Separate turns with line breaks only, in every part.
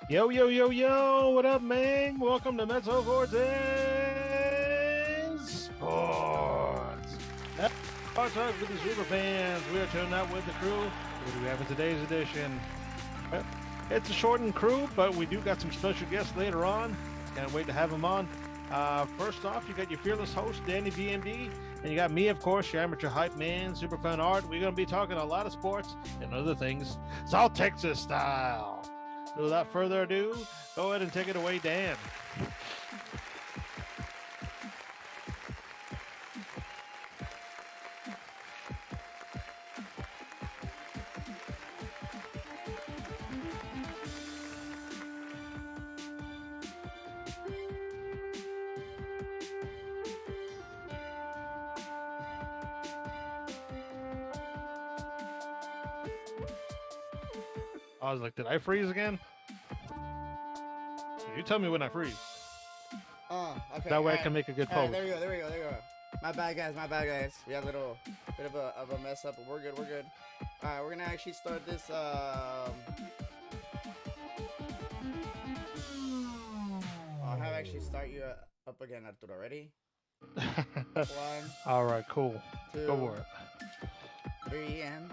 Yo, yo, yo, yo, what up, man? Welcome to Mezzo Forte Sports. Our talk with the super fans. We are tuning out with the crew. What do we have in today's edition? Well, it's a shortened crew, but we do got some special guests later on. Can't wait to have them on. First off, you got your fearless host, Danny BMD, and you got me, of course, your amateur hype man, super fan art. We're going to be talking a lot of sports and other things, South Texas style. So without further ado, go ahead and take it away, Dan. I was like, did I freeze again? You tell me when I freeze.
Okay.
That way I can make a good
All right,
post.
there we go. My bad, guys. We had a little bit of a mess up, but we're good. All right, we're gonna actually start this. I'll have actually start you up again, Arturo. Ready? One,
All right, cool.
two,
Go for it.
3, and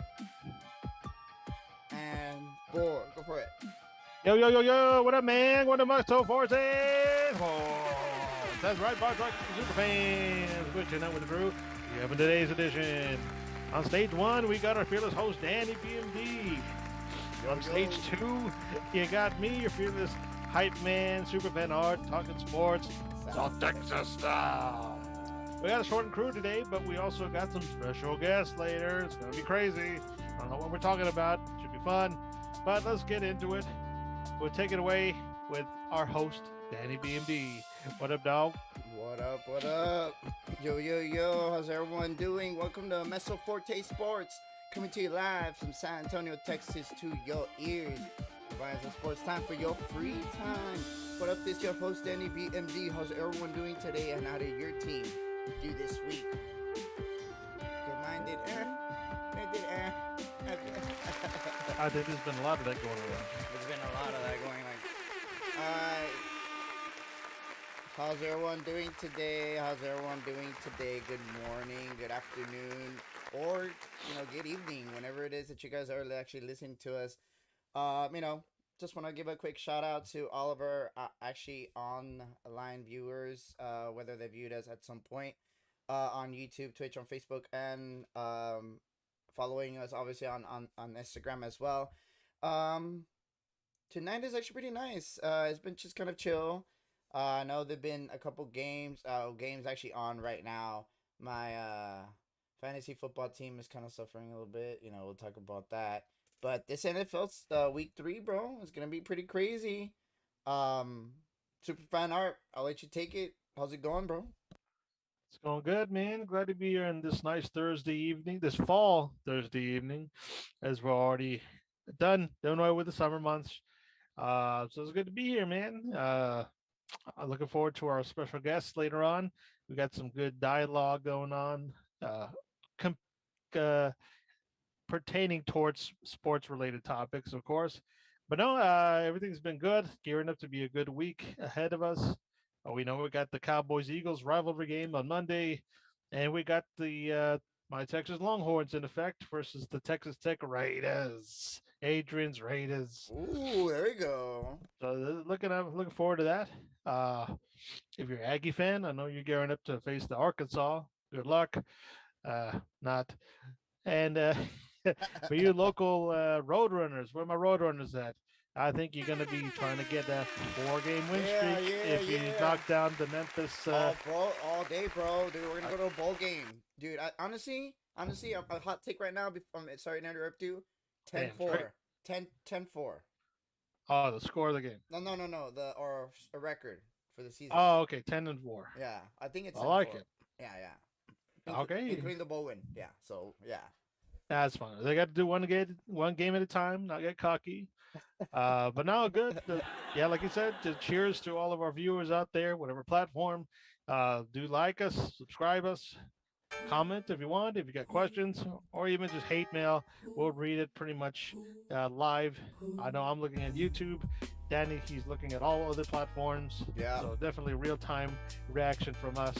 4. Go for it.
Yo, yo, yo, yo, what up, man? What up, Mezzo Forte Sportz? That's right, Bart Talk Super Fans. We're chilling out with the crew. We have in today's edition. On stage 1, we got our fearless host, Danny BMD. On stage 2, you got me, your fearless hype man, super fan art, talking sports, South Texas style. We got a shortened crew today, but we also got some special guests later. It's going to be crazy. I don't know what we're talking about. Should be fun. But let's get into it. We'll take it away with our host, Danny BMD. What up, dog?
What up? Yo, how's everyone doing? Welcome to Mezzo Forte Sportz, coming to you live from San Antonio, Texas, to your ears. Providing some sports time for your free time. What up, this your host, Danny BMD. How's everyone doing today, and how did your team do this week? Good minded,
I think there's been a lot of that going around.
There's been a lot of that going on. How's everyone doing today? Good morning, good afternoon, or good evening, whenever it is that you guys are actually listening to us. Just want to give a quick shout out to all of our actually online viewers, whether they viewed us at some point on YouTube, Twitch, on Facebook, and following us obviously on Instagram as well. Um, Tonight is actually pretty nice. It's been just kind of chill. I know there've been a couple games actually on right now. My fantasy football team is kind of suffering a little bit. We'll talk about that. But this NFL's week 3, bro, is gonna be pretty crazy. Um, Super fan art. I'll let you take it. How's it going, bro?
It's going good, man. Glad to be here in this nice Thursday evening, this fall Thursday evening, as we're already done away with the summer months. So it's good to be here, man. I'm looking forward to our special guests later on. We got some good dialogue going on, com- uh, pertaining towards sports related topics, of course. But no, everything's been good. Gearing up to be a good week ahead of us. We know we got the Cowboys Eagles rivalry game on Monday, and we got the my Texas Longhorns in effect versus the Texas Tech Raiders. Adrian's Raiders.
Ooh, there we go.
So looking forward to that. Uh, if you're an Aggie fan, I know you're gearing up to face the Arkansas. Good luck. Not. And for you local road runners, where my road runners at? I think you're going to be trying to get that 4-game win streak if you knock down the Memphis.
Bro, all day, bro. Dude, we're gonna go to a bowl game, dude. Honestly, a hot take right now. Sorry to interrupt you. 10-4. 10-4.
Oh, the score of the game.
No. Or a record for the season.
Oh, okay, 10-4.
Yeah, I think it's.
I like
10-4.
it.
Yeah.
Okay.
Including the bowl win. Yeah. So yeah.
That's fine. They got to do one game at a time, not get cocky. But no, good. Yeah, like you said, just cheers to all of our viewers out there, whatever platform. Do like us, subscribe us, comment if you want, if you got questions, or even just hate mail. We'll read it pretty much live. I know I'm looking at YouTube. Danny, he's looking at all other platforms.
Yeah.
So definitely real time reaction from us.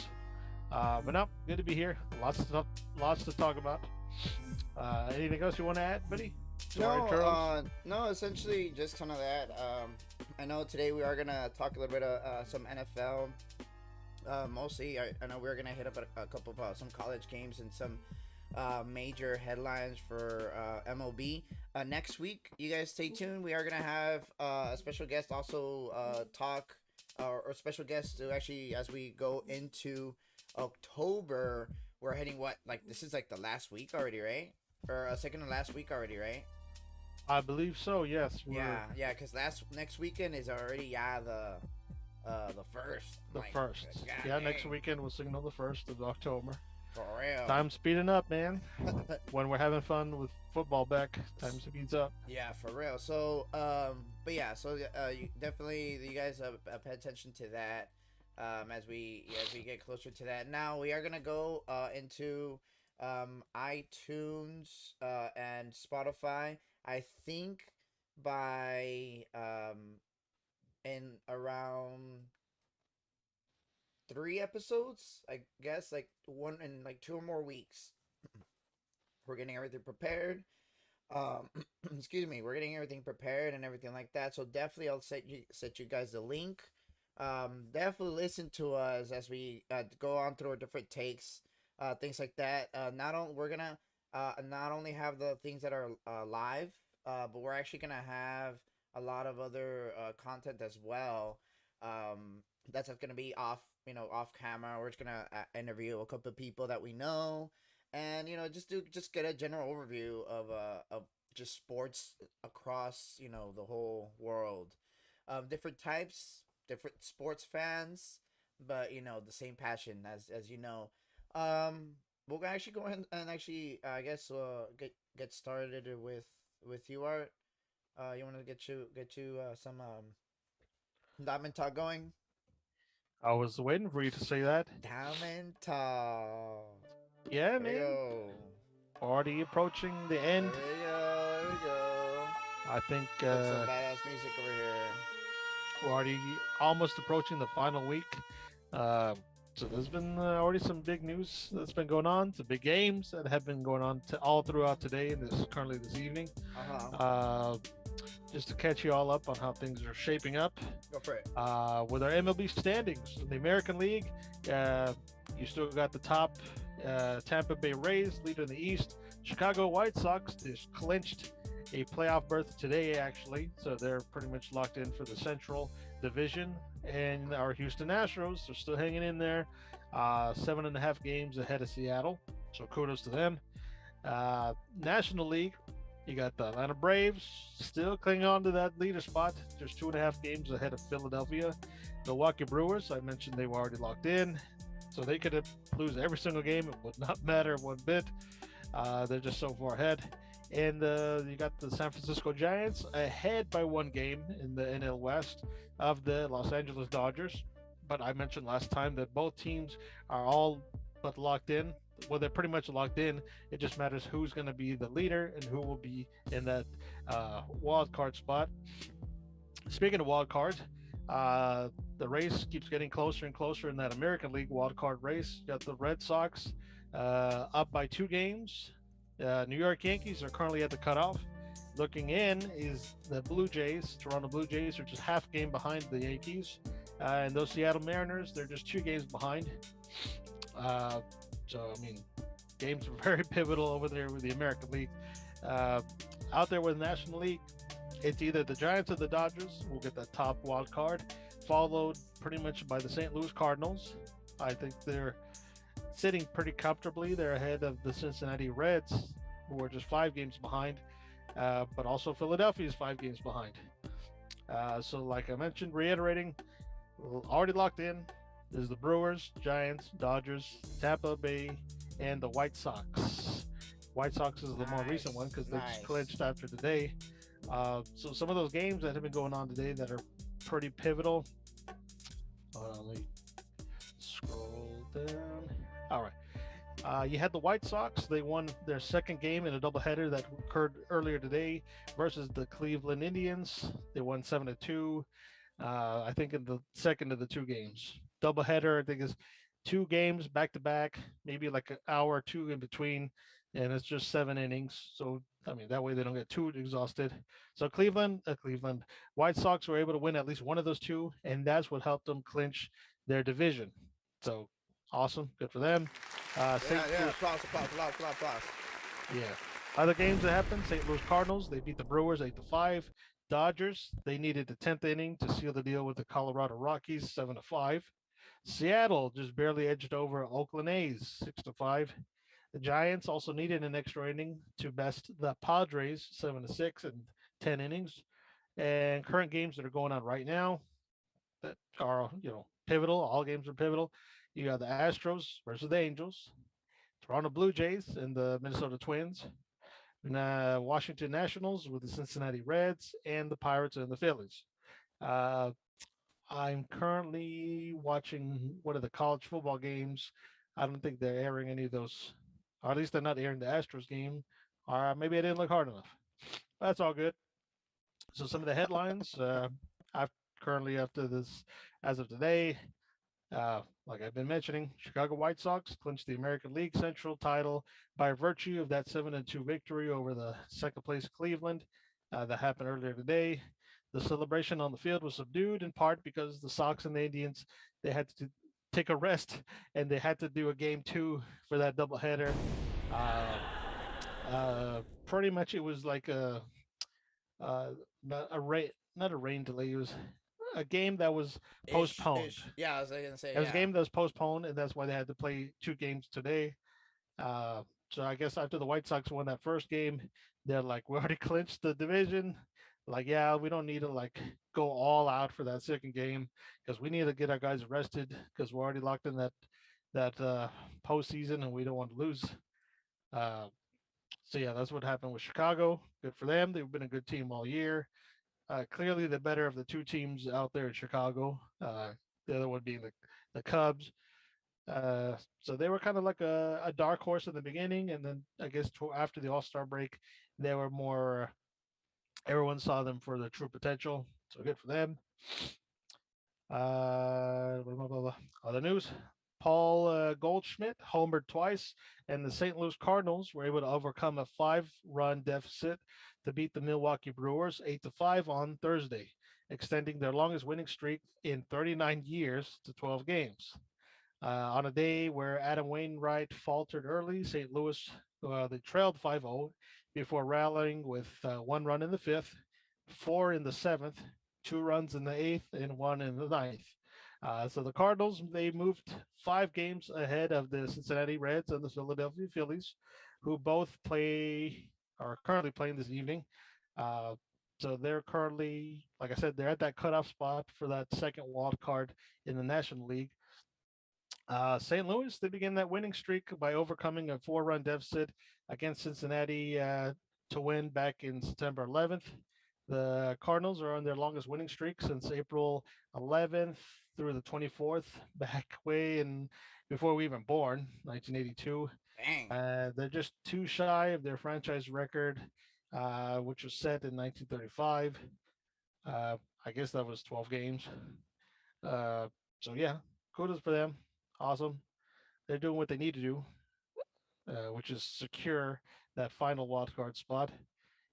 But no, good to be here. Lots to talk about. Anything else you want to add, buddy? To our
No,
intros?
no. Essentially, just kind of that. I know today we are gonna talk a little bit of some NFL. Mostly, I know we're gonna hit up a couple of some college games and some major headlines for MLB. Next week, you guys stay tuned. We are gonna have a special guest also talk or special guest to actually as we go into October. We're heading what like this is like the last week already, right? Or second to last week already, right?
I believe so. Yes,
Yeah. Because next weekend is already the first.
the
Like,
first.
God
Yeah,
dang,
next weekend will signal the 1st of October.
for real.
Time's speeding up, man. When we're having fun with football back, time speeds up.
Yeah, for real. So, but yeah, so you, definitely you guys pay attention to that as we get closer to that. Now we are gonna go into iTunes and Spotify. I think by in around 3 episodes, I guess, like one in like 2 or more weeks. We're getting everything prepared. Um, excuse me, we're getting everything prepared and everything like that. So definitely, I'll set you guys the link. Definitely listen to us as we go on through our different takes, things like that. We're gonna not only have the things that are live, but we're actually gonna have a lot of other content as well. That's gonna be off camera. We're just gonna interview a couple of people that we know, and just get a general overview of just sports across the whole world. Different types, different sports fans, but the same passion as you know. We'll actually go ahead and actually I guess get started with you, Art. You want to get you some diamond talk going?
I was waiting for you to say that.
Diamond talk.
Yeah,
There we
man.
go.
Already approaching the
There
end.
we go. There we go.
I think
Put some badass music over here.
we're already almost approaching the final week. Uh, so there's been already some big news that's been going on. Some big games that have been going on all throughout today and currently this evening.
Uh-huh.
Just to catch you all up on how things are shaping up.
Go for it.
With our MLB standings in the American League, you still got the top Tampa Bay Rays leader in the East. Chicago White Sox just clinched a playoff berth today, actually, so they're pretty much locked in for the Central Division. And our Houston Astros are still hanging in there, 7.5 games ahead of Seattle. So kudos to them. National League, you got the Atlanta Braves still clinging on to that leader spot, just 2.5 games ahead of Philadelphia. Milwaukee Brewers, I mentioned they were already locked in, so they could lose every single game. It would not matter one bit. They're just so far ahead. And you got the San Francisco Giants ahead by 1 game in the NL West of the Los Angeles Dodgers. But I mentioned last time that both teams are all but locked in. Well, they're pretty much locked in. It just matters who's going to be the leader and who will be in that wild card spot. Speaking of wild cards, the race keeps getting closer and closer in that American League wild card race. You got the Red Sox up by 2 games. New York Yankees are currently at the cutoff. Looking in is the Blue Jays. Toronto Blue Jays are just half game behind the Yankees. And those Seattle Mariners, they're just 2 games behind. So, I mean, games are very pivotal over there with the American League. Out there with the National League, it's either the Giants or the Dodgers will get that top wild card, followed pretty much by the St. Louis Cardinals. I think they're sitting pretty comfortably. They're ahead of the Cincinnati Reds, who are just 5 games behind, but also Philadelphia is 5 games behind. So like I mentioned, reiterating, already locked in is the Brewers, Giants, Dodgers, Tampa Bay, and the White Sox. White Sox is the more recent one because they just clinched after today. So some of those games that have been going on today that are pretty pivotal. Let me scroll down. All right. You had the White Sox. They won their second game in a doubleheader that occurred earlier today versus the Cleveland Indians. They won 7-2. I think in the second of the two games. Doubleheader, I think is two games back to back, maybe like an hour or two in between, and it's just 7 innings. So I mean that way they don't get too exhausted. So Cleveland White Sox were able to win at least one of those two, and that's what helped them clinch their division. So awesome, good for them. St.
Yeah, yeah.
Louis,
Applause, applause, applause, applause, applause.
yeah. Other games that happened: St. Louis Cardinals they beat the Brewers 8-5. Dodgers they needed the 10th inning to seal the deal with the Colorado Rockies 7-5. Seattle just barely edged over Oakland A's 6-5. The Giants also needed an extra inning to best the Padres 7-6 in 10 innings. And current games that are going on right now that are pivotal. All games are pivotal. You got the Astros versus the Angels, Toronto Blue Jays and the Minnesota Twins, and Washington Nationals with the Cincinnati Reds, and the Pirates and the Phillies. Uh, I'm currently watching one of the college football games. I don't think they're airing any of those, or at least they're not airing the Astros game, or maybe I didn't look hard enough. That's all good. So some of the headlines I've currently after this, as of today, like I've been mentioning, Chicago White Sox clinched the American League Central title by virtue of that 7-2 victory over the second place Cleveland that happened earlier today. The celebration on the field was subdued in part because the Sox and the Indians they had to take a rest and they had to do a game two for that doubleheader. Uh, Pretty much it was like uh, not a rain delay. It was a game that was
Ish,
postponed.
ish. Yeah, I was gonna say,
It was a
yeah.
game that was postponed, and that's why they had to play two games today. Uh, so I guess after the White Sox won that first game, they're like, we already clinched the division. Like, yeah, we don't need to like go all out for that second game because we need to get our guys rested because we're already locked in that postseason and we don't want to lose. Uh, so yeah, that's what happened with Chicago. Good for them. They've been a good team all year. Clearly, the better of the two teams out there in Chicago. The other one being the Cubs. So they were kind of like a dark horse in the beginning, and then I guess after the All Star break, they were more. Everyone saw them for their true potential. So good for them. Blah, blah, blah. Other news: Paul Goldschmidt homered twice, and the St. Louis Cardinals were able to overcome a five-run deficit to beat the Milwaukee Brewers 8-5 on Thursday, extending their longest winning streak in 39 years to 12 games. On a day where Adam Wainwright faltered early, St. Louis they trailed 5-0 before rallying with one run in the fifth, four in the seventh, two runs in the eighth, and one in the ninth. So the Cardinals they moved 5 games ahead of the Cincinnati Reds and the Philadelphia Phillies, who both play are currently playing this evening. Uh, so they're currently, like I said, they're at that cutoff spot for that second wild card in the National League. St. Louis, they began that winning streak by overcoming a 4-run deficit against Cincinnati to win back in September 11th. The Cardinals are on their longest winning streak since April 11th through the 24th, back way in before we even born, 1982.
Dang.
They're just too shy of their franchise record, which was set in 1935. I guess that was 12 games. Uh, so yeah, kudos for them. Awesome. They're doing what they need to do, which is secure that final wild card spot.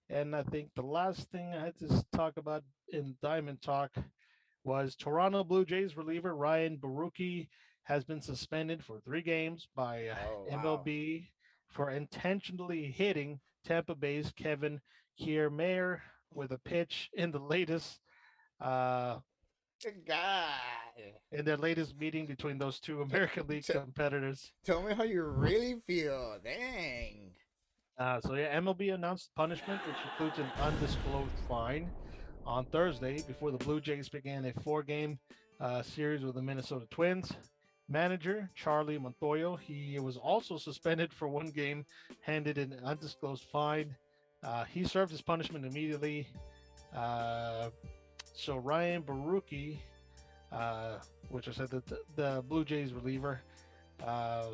And I think the last thing I had to talk about in Diamond Talk was Toronto Blue Jays reliever Ryan Baruki has been suspended for 3 games by
Oh wow.
MLB for intentionally hitting Tampa Bay's Kevin Kiermaier with a pitch uh,
Good God.
in their latest meeting between those two
T-
American League
t-
competitors.
tell me how you really feel. Dang.
So yeah, MLB announced punishment, which includes an undisclosed fine, on Thursday before the Blue Jays began a 4-game series with the Minnesota Twins. Manager Charlie Montoyo, he was also suspended for 1 game, handed an undisclosed fine. He served his punishment immediately. Uh, so Ryan Baruki, uh, which I said that the Blue Jays reliever, uh,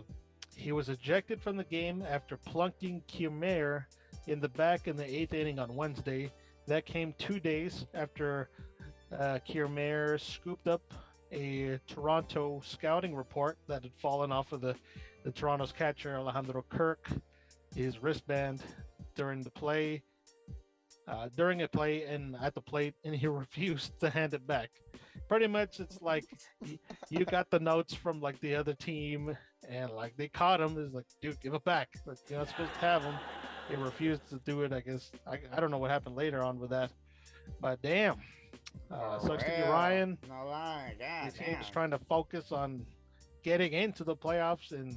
He was ejected from the game after plunking Kiermaier in the back in the eighth inning on Wednesday. That came 2 days after Kiermaier scooped up a Toronto scouting report that had fallen off of the Toronto's catcher Alejandro Kirk, his wristband during the play, during a play and at the plate, and he refused to hand it back. Pretty much, it's like you got the notes from like the other team, and like they caught him. It's like, dude, give it back. Like, you're not supposed to have him. He refused to do it. I guess I don't know what happened later on with that, but damn,
For
sucks to be
real.
Ryan.
No lie.
Your
God
team's
damn.
trying to focus on getting into the playoffs, and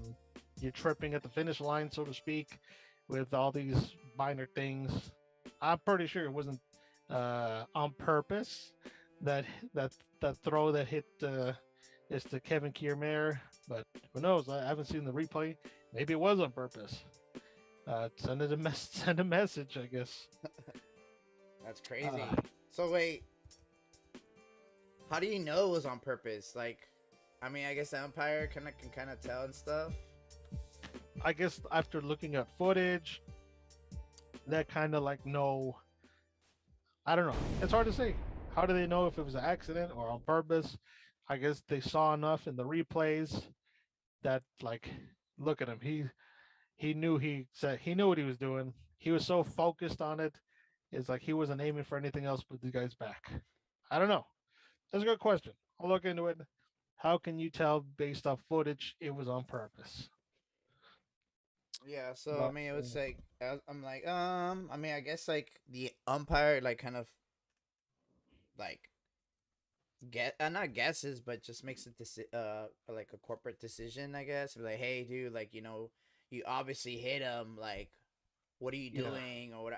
you're tripping at the finish line, so to speak, with all these minor things. I'm pretty sure it wasn't on purpose that that that throw that hit is to Kevin Kiermaier, but who knows? I haven't seen the replay. Maybe it was on purpose. Send it a send a message, I guess.
That's crazy.
Uh,
So wait, how do you know it was on purpose? Like, I mean, I guess the umpire can kind of tell and stuff.
I guess after looking at footage, that kind of like no, I don't know. It's hard to say. How do they know if it was an accident or on purpose? I guess they saw enough in the replays that like, look at him. He knew he knew what he was doing. He was so focused on it. It's like he wasn't aiming for anything else but the guy's back. I don't know. That's a good question. I'll look into it. How can you tell based off footage it was on purpose?
Yeah, so I
But
mean, it was like I'm like, I mean, I guess like the umpire like kind of like get not guesses, but just makes like a corporate decision, I guess. Like, hey, dude, like you obviously hit him. Like, what are you
yeah.
doing? Or what?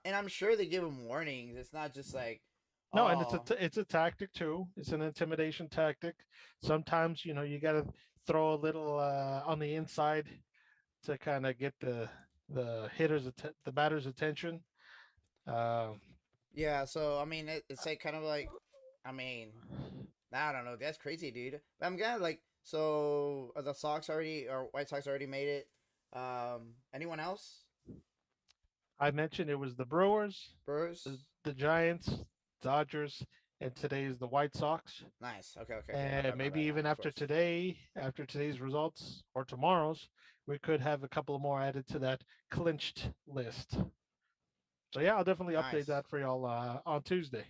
And I'm sure they give him warnings. It's not just like,
No, and it's
oh,
it's a tactic too. It's an intimidation tactic. Sometimes you got to throw a little on the inside to kind of get the batter's attention. Um,
yeah. So I mean, it's like kind of like, I mean, I don't know. That's crazy, dude. But I'm glad like so the Sox already or White Sox already made it. Anyone else?
I mentioned it was the Brewers,
Brewers.
the Giants, Dodgers, and today is the White Sox.
Nice. Okay. Okay. Okay.
And
My
maybe
bad. Yeah.
even
Of course.
after today's results or tomorrow's, we could have a couple more added to that clinched list. So yeah, I'll definitely update
Nice.
that for y'all on Tuesday.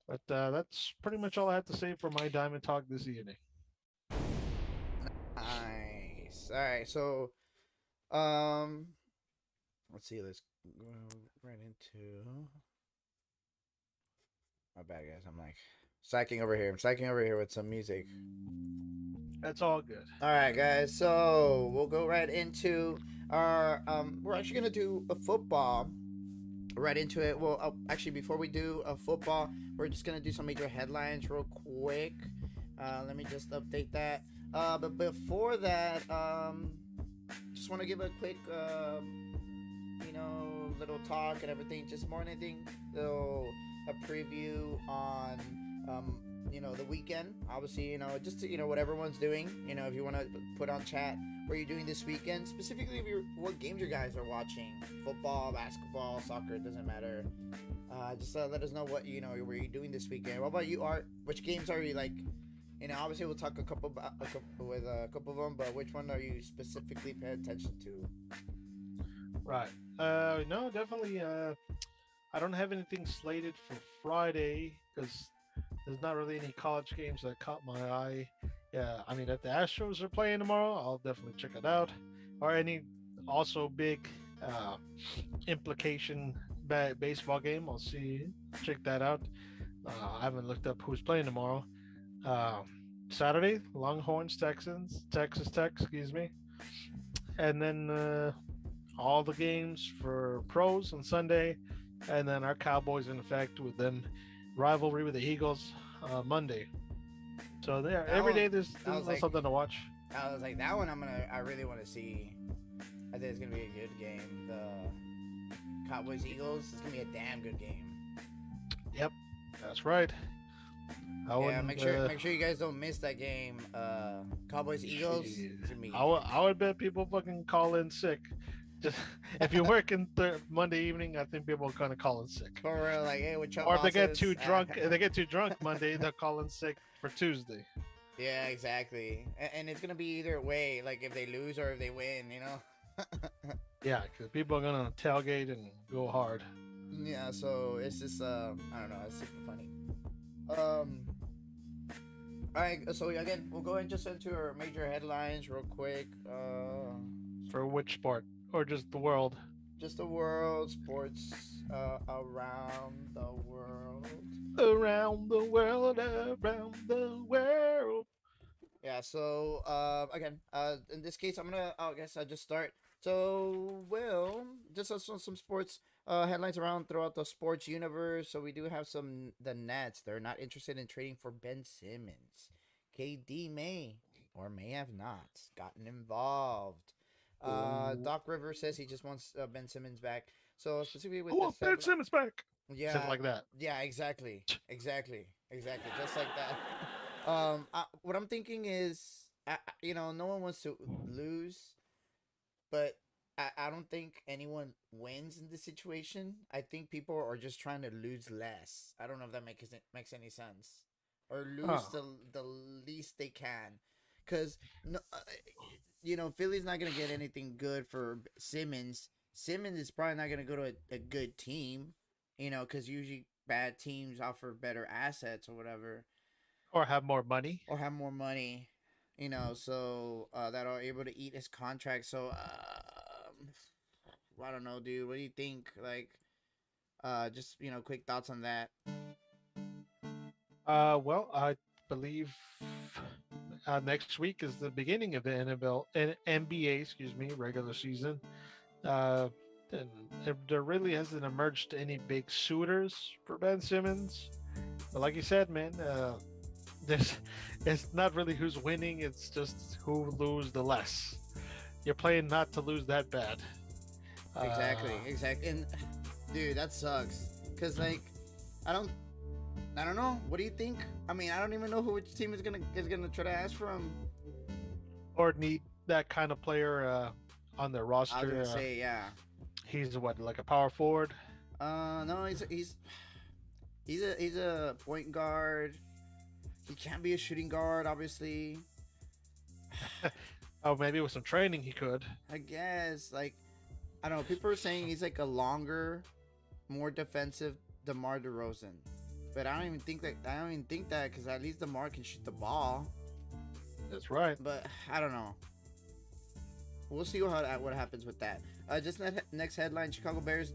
But that's pretty much all I have to say for my Diamond Talk this evening.
Nice. All right. So, um, let's see. Let's go right into. My bad, guys. I'm like psyching over here. I'm psyching over here with some music.
That's all good.
All right, guys. So we'll go right into our. We're actually gonna do a football. Right into it. Well, actually, before we do a football, we're just gonna do some major headlines real quick. Let me just update that. But before that, just want to give a quick, little talk and everything. Just more than anything, though, a preview on, the weekend. Obviously, just what everyone's doing. If you want to put on chat what you're doing this weekend, specifically if what games you guys are watching, football, basketball, soccer, it doesn't matter. Just let us know what where you're doing this weekend. What about you, Art? Which games are you like? Obviously we'll talk with a couple of them, but which one are you specifically paying attention to?
Right. No, definitely. I don't have anything slated for Friday because there's not really any college games that caught my eye. Yeah, I mean, if the Astros are playing tomorrow, I'll definitely check it out. Or any also big uh, implication baseball game, I'll check that out. I haven't looked up who's playing tomorrow. Um, Saturday, Longhorns, Texas Tech, excuse me, and then all the games for pros on Sunday, and then our Cowboys in effect with them rivalry with the Eagles Monday. So there,
That
every
one,
day there's,
I
there's
was like,
something to watch.
that one. I really want to see. I think it's gonna be a good game. The Cowboys Eagles is gonna be a damn good game.
Yep, that's right. I
Yeah,
wouldn't.
make sure you guys don't miss that game. Cowboys Eagles.
Jeez.
It's gonna be
I would bet people fucking call in sick. Just if you're working Monday evening, I think people are gonna call in sick.
for real. Like, hey, what's up,
Or if they get
bosses?
too drunk, if they get too drunk Monday, they'll call in sick for Tuesday.
Yeah, exactly. And it's gonna be either way. Like if they lose or if they win, you know.
Yeah, because people are gonna tailgate and go hard.
Yeah. So it's just I don't know. It's super funny. Um. All right. So again, we'll go and just into our major headlines real quick.
For which sport or just the world?
Just the world, sports around the world.
Around the world, around the world.
Yeah. So again, in this case, I guess I'll just start. So well, just some sports headlines around throughout the sports universe. So we do have the Nets. They're not interested in trading for Ben Simmons. KD may or may have not gotten involved.
Ooh.
Doc Rivers says he just wants Ben Simmons back. So specifically
I
with this
want Ben Simmons back.
yeah,
Something like that.
yeah, exactly, just like that. What I'm thinking is, no one wants to lose, but I don't think anyone wins in this situation. I think people are just trying to lose less. I don't know if that makes any sense, or lose
Oh.
the least they can, because no, Philly's not gonna get anything good for Simmons. Simmons is probably not gonna go to a good team, because usually bad teams offer better assets or whatever,
Or have more money.
or have more money, so that are able to eat his contract. So I don't know, dude. What do you think? Like, just quick thoughts on that.
Well, I believe next week is the beginning of the NBA, excuse me, regular season. Uh, and there really hasn't emerged any big suitors for Ben Simmons. But like you said, man, there's it's not really who's winning; it's just who lose the less. You're playing not to lose that bad.
Exactly. And dude, that sucks. Cause like, I don't, I don't know. What do you think? I mean, I don't even know who which team is gonna try to ask for him.
Or need that kind of player on their
I was
roster.
gonna say, yeah.
He's what, like a power forward?
No, he's a point guard. He can't be a shooting guard, obviously.
Oh, maybe with some training he could.
I guess like, I don't know. People are saying he's like a longer, more defensive DeMar DeRozan, but I don't even think that. I don't even think that because at least DeMar can shoot the ball.
That's right.
But I don't know. We'll see what happens with that. Next headline: Chicago Bears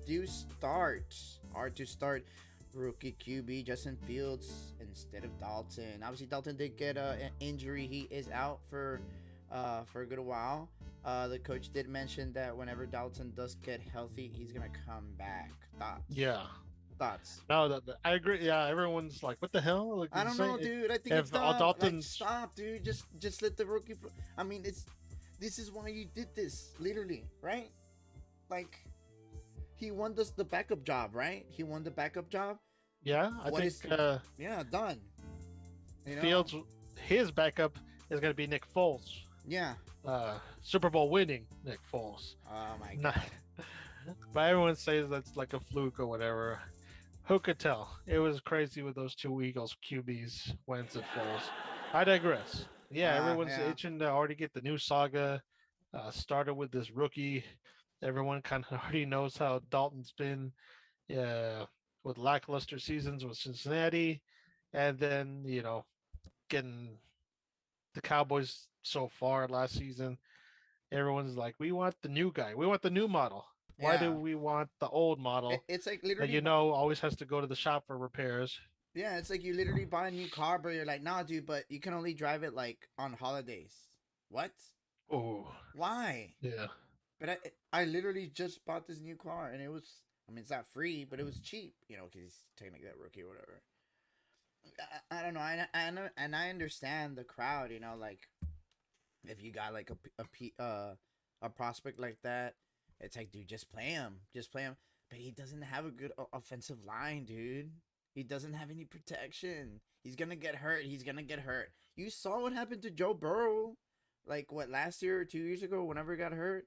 are to start rookie QB Justin Fields instead of Dalton. Obviously, Dalton did get an injury. He is out for a good while. The coach did mention that whenever Dalton does get healthy, he's gonna come back.
Yeah.
Thoughts?
No, I agree. Yeah, everyone's like, "What the hell?" Like,
I don't know, dude. I think
if
it's dumb.
Dalton's
Stop, dude. Just let the rookie. I mean, this is why you did this, literally, right? Like, he won the backup job, right? He won the backup job.
Yeah, I think
yeah, done.
Fields, his backup is going to be Nick Foles.
Yeah.
Super Bowl winning Nick Foles.
Oh my god.
But everyone says that's like a fluke or whatever. Who could tell? It was crazy with those two Eagles QBs, Wentz and Foles. I digress. Yeah, everyone's itching to already get the new saga started with this rookie. Everyone kind of already knows how Dalton's been with lackluster seasons with Cincinnati. And then, getting the Cowboys so far last season. Everyone's like, we want the new guy. We want the new model. Why do we want the old model?
It's like literally,
that always has to go to the shop for repairs.
Yeah, it's like you literally buy a new car, but you're like, nah, dude, but you can only drive it like on holidays. What?
Oh.
Why?
Yeah.
But I literally just bought this new car, and it was, I mean, it's not free, but it was cheap, because he's technically that rookie or whatever. I don't know. I know, and I understand the crowd. Like if you got like a prospect like that, it's like, dude, just play him. But he doesn't have a good offensive line, dude. He doesn't have any protection. He's gonna get hurt. He's gonna get hurt. You saw what happened to Joe Burrow, like what, last year or 2 years ago, whenever he got hurt,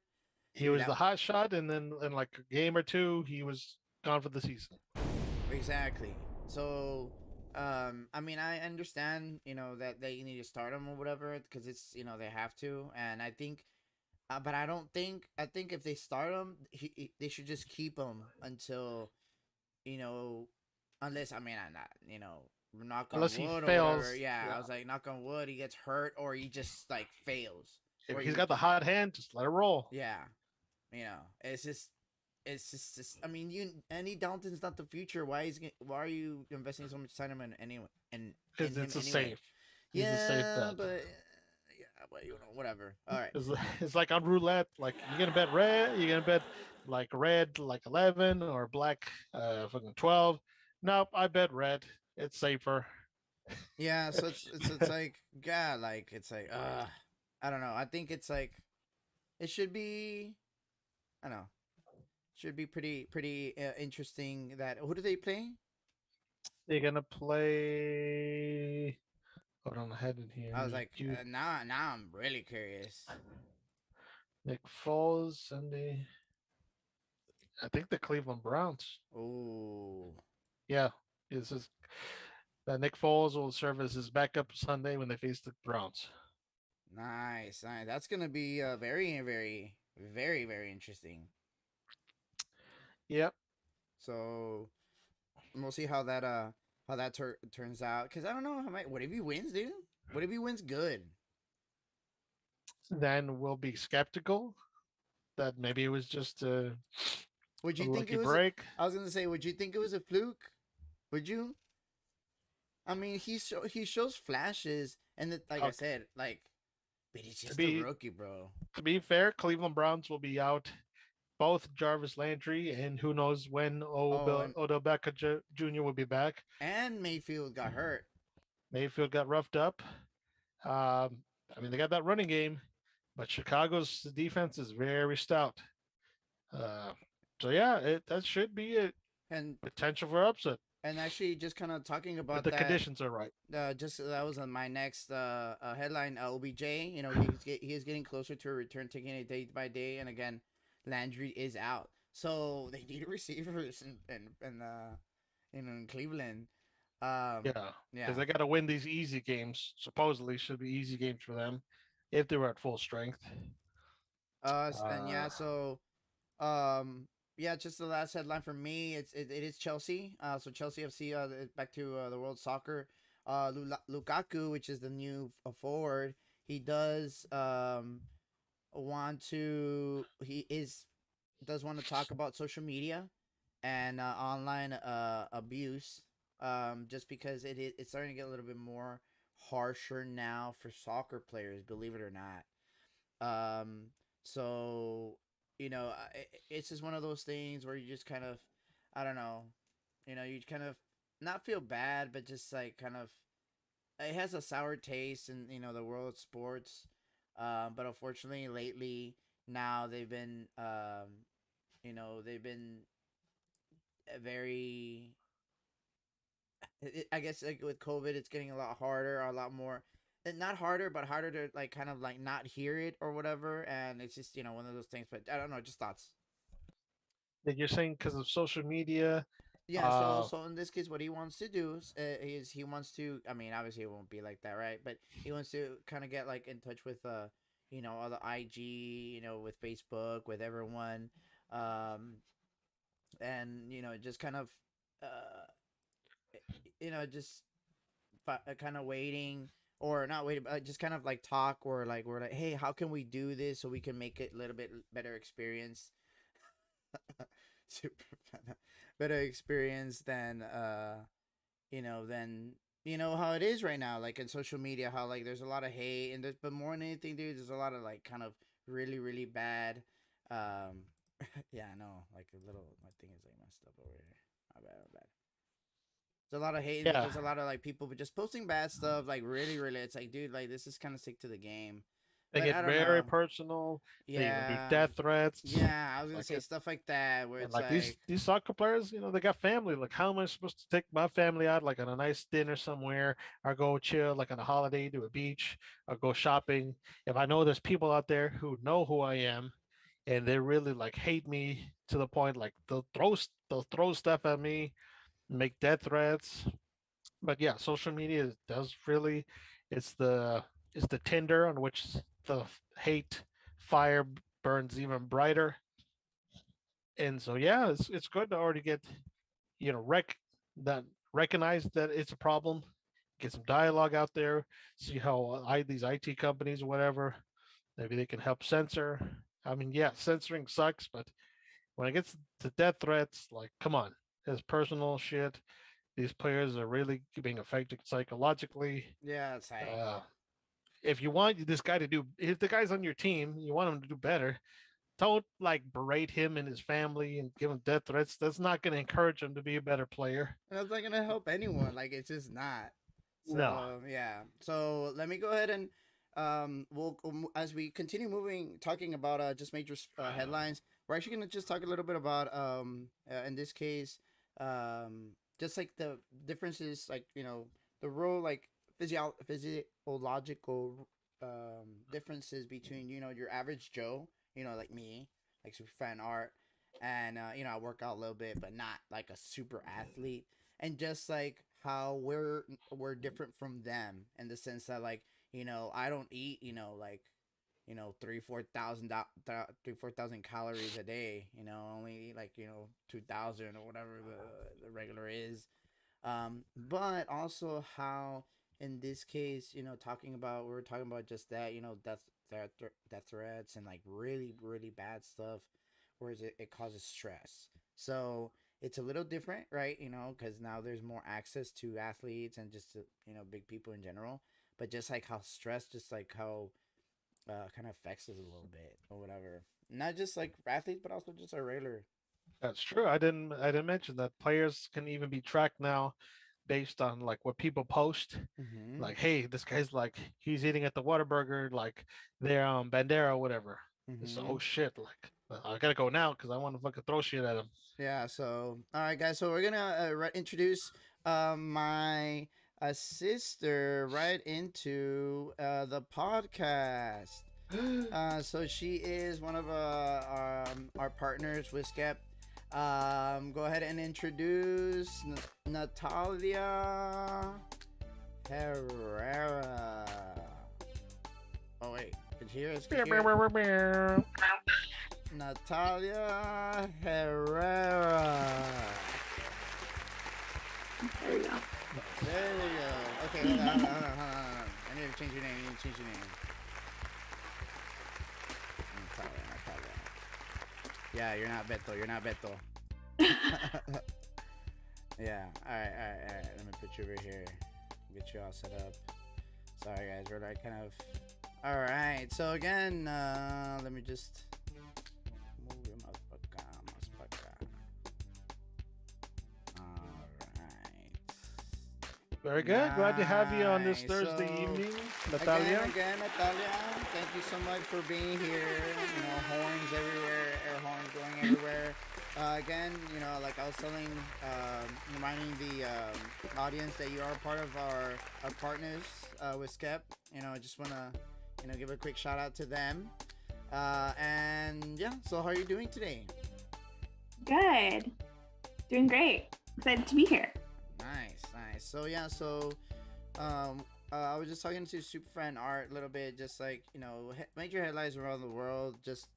He
dude.
was the hot shot, and then in like a game or two, he was gone for the season.
Exactly. So, I mean, I understand, that they need to start him or whatever because it's, they have to, and I think, but I don't think. I think if they start him, they should just keep him until, you know, unless, I mean, I'm not, knock on
Unless he
wood or whatever.
fails,
Yeah, I
yeah.
was like, knock on wood, he gets hurt or he just like fails,
If
or
he's
he,
got the hot hand, just let it roll.
yeah, it's just. I mean, Andy Dalton's not the future. Why are you investing so much time in anyway? In
Because
him
it's a
anyway?
safe. He's a safe
Yeah,
bet.
but yeah, but whatever. All right.
It's like on roulette. Like you're gonna bet red. You're gonna bet like red, like 11, or black, fucking 12. Nope, I bet red. It's safer.
Yeah, so it's like, God, like it's like, I don't know. I think it's like it should be. I don't know. Should be pretty interesting. That who do they play?
They're gonna play. Hold on, I had it
I was
here.
like, now I'm really curious.
Nick Foles Sunday. I think the Cleveland Browns.
Oh,
Yeah, this is that Nick Foles will serve as his backup Sunday when they face the Browns.
nice, nice. That's gonna be very, very, very, very interesting.
Yep.
So we'll see how that turns out. Cause I don't know how much. What if he wins, dude? What if he wins good?
Then we'll be skeptical that maybe it was just
Would
a
you think
lucky
it was?
break.
I was gonna say, would you think it was a fluke? Would you? I mean, he shows flashes, and like I
Okay.
said, like, but he's
To
just a
be
rookie, bro.
to be fair, Cleveland Browns will be out both Jarvis Landry and who knows when
Oh, and
Odell Beckham Jr. will be back.
Mayfield got hurt.
Mayfield got roughed up. I mean, they got that running game, but Chicago's defense is very stout. Uh, so yeah, that should be a
and
potential for upset
actually just kind of talking
if
about
the
that.
conditions are right.
Just that was on my next headline. OBJ, he is getting closer to a return, taking it day by day, and again, Landry is out, so they need receivers in Cleveland.
Yeah,
Yeah.
because they got to win these easy games. Supposedly, should be easy games for them if they were at full strength.
And
Uh,
yeah, so um, yeah, just the last headline for me. It is Chelsea. So Chelsea FC. Back to the World Soccer. Lukaku, which is the new forward. He does want to. He is does want to talk about social media and online abuse. Just because it's starting to get a little bit more harsher now for soccer players. Believe it or not. So it's just one of those things where you just kind of, I don't know, you kind of not feel bad, but just like kind of, it has a sour taste in the world of sports. But unfortunately, lately now they've been very. I guess like with COVID, it's getting a lot harder, a lot more not harder, but harder to like kind of like not hear it or whatever. And it's just one of those things. But I don't know, just thoughts.
like you're saying, because of social media.
Yeah. So
Uh,
so in this case, what he wants to do is he wants to. I mean, obviously it won't be like that, right? But he wants to kind of get like in touch with all the IG, with Facebook, with everyone, um, and just kind of uh, just kind of waiting or not waiting, but just kind of like talk or like we're like, hey, how can we do this so we can make it a little bit better experience, super better experience than than how it is right now, like in social media, how like there's a lot of hate and there's but more than anything, dude, there's a lot of like kind of really really bad. um yeah, I know, like a little, my thing is like messed up over here. My bad. There's a lot of hate. There's
yeah,
a lot of like people just posting bad stuff. Like really, really, it's like, dude, like this is kind of sick to the game.
They
But
get
I don't
very
know.
personal. They even do
Yeah,
death threats.
yeah. I was gonna
Like
say stuff like that where
and
it's
like
like,
these soccer players, they got family. Like, how am I supposed to take my family out, like on a nice dinner somewhere, or go chill, like on a holiday to a beach, or go shopping? If I know there's people out there who know who I am, and they really like hate me to the point like they'll throw stuff at me, make death threats. But yeah, social media does really, it's the it's the tinder on which the hate fire burns even brighter. And so yeah, it's good to already get that recognize that it's a problem, get some dialogue out there, see how these IT companies or whatever, maybe they can help censor. I mean, yeah, censoring sucks, but when it gets to death threats, like, come on, it's personal shit. These players are really being affected psychologically.
yeah, it's like,
Uh, if you want this guy to do, if the guy's on your team, you want him to do better. Don't like berate him and his family and give him death threats. That's not going to encourage him to be a better player.
that's not gonna help anyone. Like, it's just not.
No,
So yeah. So let me go ahead and we'll as we continue moving, talking about just major headlines. We're actually gonna just talk a little bit about in this case, just like the differences, like the role, like physiological differences between your average Joe, like me, like super fan art, and I work out a little bit, but not like a super athlete, and just like how we're different from them in the sense that, like, I don't eat, like, 3,000 4,000 calories a day. Only eat like 2,000 or whatever the regular is. But also how in this case, we were talking about just that, death threats and like really really bad stuff, whereas it causes stress. So it's a little different, right? Because now there's more access to athletes and just to, big people in general. But just like how stress, just like how kind of affects us a little bit or whatever. Not just like athletes, but also just our regular.
that's true. I didn't mention that players can even be tracked now based on like what people post.
Mm-hmm.
Like, hey, this guy's like he's eating at the Whataburger, like they're Bandera or whatever. It's
Mm-hmm.
oh shit, like I gotta go now because I want to fucking throw shit at him.
Yeah. So, all right, guys. So we're gonna introduce my sister right into the podcast. So she is one of our partners with Skep. Go ahead and introduce Natalia Herrera. Oh wait, could you hear us? Could you hear? Natalia Herrera.
There we go.
There we go. Okay, hold on. I need to change your name. Natalia. Yeah, you're not Beto. Yeah. All right. Let me put you over here. Get you all set up. Sorry, guys. We're like kind of. All right. So again, let me just move him up. All right.
Very good. Glad to have you on this
Nice.
Thursday
So
evening, Natalia.
again, Natalia, thank you so much for being here. Horns everywhere, air horns going everywhere. Again, like I was telling, reminding the audience that you are part of our partners with Skep. I just want to, give a quick shout out to them. And yeah, so how are you doing today?
Good. Doing great. Excited to be here.
Nice. So yeah, I was just talking to Super Fan Art a little bit, just like major headlines around the world. Just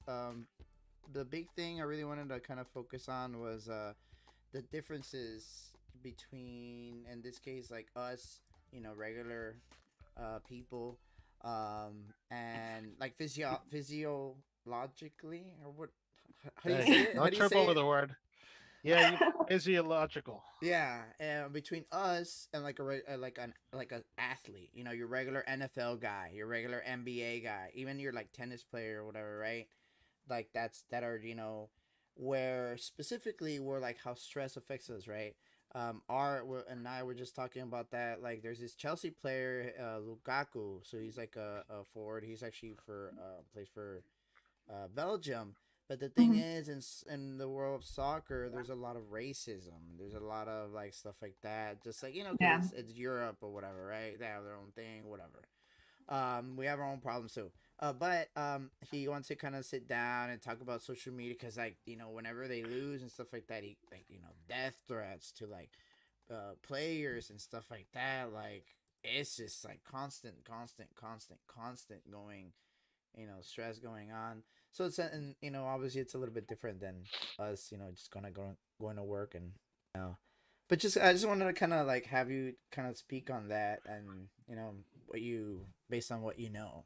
the big thing I really wanted to kind of focus on was the differences between, in this case, like us, regular people, and like physiologically, or what? How do you
Hey,
say it? How
don't
do you
trip
say
over
it?
the word. Yeah, you physiological.
Yeah, between us and like an athlete, your regular NFL guy, your regular NBA guy, even your like tennis player or whatever, right? Like that are where specifically where like how stress affects us, right? Art and I were just talking about that. Like, there's this Chelsea player, Lukaku. So he's like a forward. He's actually for plays for Belgium. But the thing
Mhm.
is, in the world of soccer, there's a lot of racism. There's a lot of like stuff like that. Just like, because
Yeah.
it's Europe or whatever, right? They have their own thing, whatever. We have our own problems too. But he wants to kind of sit down and talk about social media because, like, whenever they lose and stuff like that, he like death threats to like players and stuff like that. Like, it's just like constant going. Stress going on. So it's and obviously it's a little bit different than us. Just gonna going to work and you know. But I just wanted to kind of like have you kind of speak on that and what you based on what you know.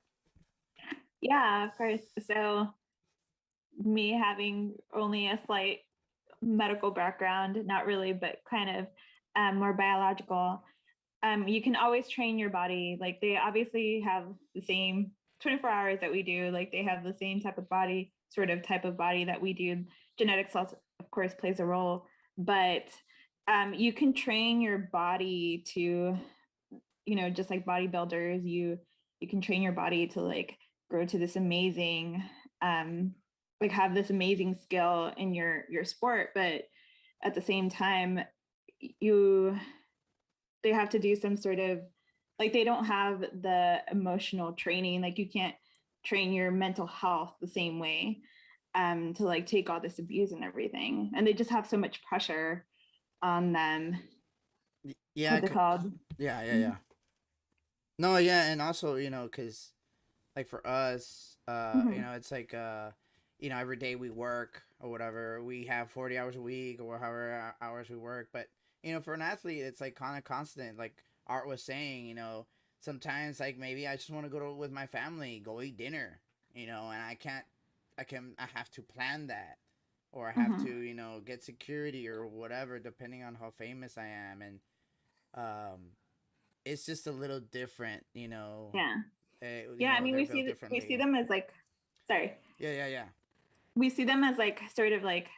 Yeah, of course. So me having only a slight medical background, not really, but kind of more biological. You can always train your body. Like they obviously have the same 24 hours that we do. Like they have the same type of body, sort of type of body that we do. Genetics also, of course, plays a role, but you can train your body to, just like bodybuilders, you can train your body to like grow to this amazing, um, like have this amazing skill in your sport, but at the same time, you they have to do some sort of like they don't have the emotional training. Like you can't train your mental health the same way to like take all this abuse and everything. And they just have so much pressure on them.
Yeah,
What's it called?
yeah. No, yeah, and also because like for us,
Mm-hmm.
it's like every day we work or whatever, we have 40 hours a week or however hours we work. But for an athlete, it's like kind of constant. Like Art was saying, sometimes like maybe I just want to with my family, go eat dinner, and I have to plan that, or I have
Mm-hmm.
to get security or whatever, depending on how famous I am, and um, it's just a little different,
Yeah. Yeah. I mean,
they're built
we see
differently.
them as like, sorry,
Yeah.
we see them as like sort of like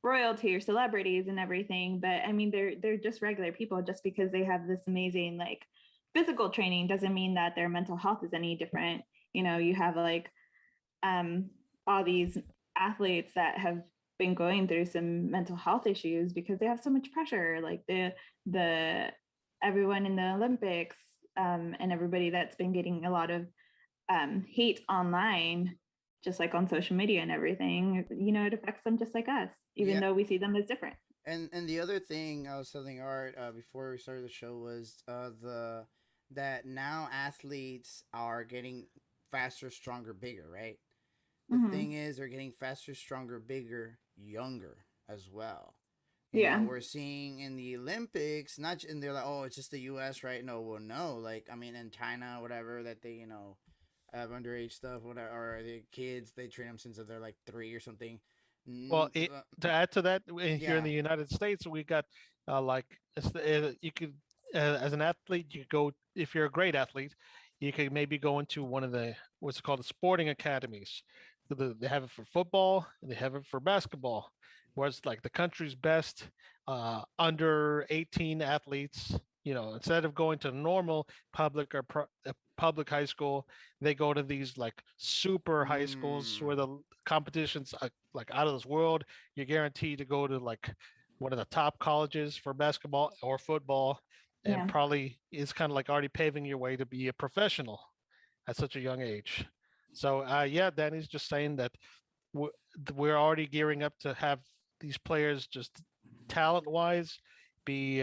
royalty or celebrities and everything, but I mean they're just regular people. Just because they have this amazing like physical training doesn't mean that their mental health is any different. You have like um all these athletes that have been going through some mental health issues because they have so much pressure, like the everyone in the Olympics, and everybody that's been getting a lot of hate online, just like on social media and everything. It affects them just like us, even
Yeah,
though we see them as different.
and the other thing I was telling Art before we started the show was the that now athletes are getting faster, stronger, bigger. Right. The
Mm-hmm.
thing is, they're getting faster, stronger, bigger, younger as well.
Yeah.
We're seeing in the Olympics, and they're like, oh, it's just the U.S., right? No, well, no. Like, I mean, in China, whatever, that they, have underage stuff, whatever, or the kids, they train them since they're like 3 or something.
Well, to add to that, here in
Yeah.
the United States, we got like you could as an athlete, you go if you're a great athlete, you could maybe go into one of the what's called the sporting academies. They have it for football and they have it for basketball. Whereas like the country's best under 18 athletes, instead of going to normal public or public high school, they go to these like super high schools
Mm,
where the competitions like out of this world. You're guaranteed to go to like one of the top colleges for basketball or football, and
Yeah.
probably is kind of like already paving your way to be a professional at such a young age. So yeah, Danny's just saying that we're already gearing up to have these players just talent wise be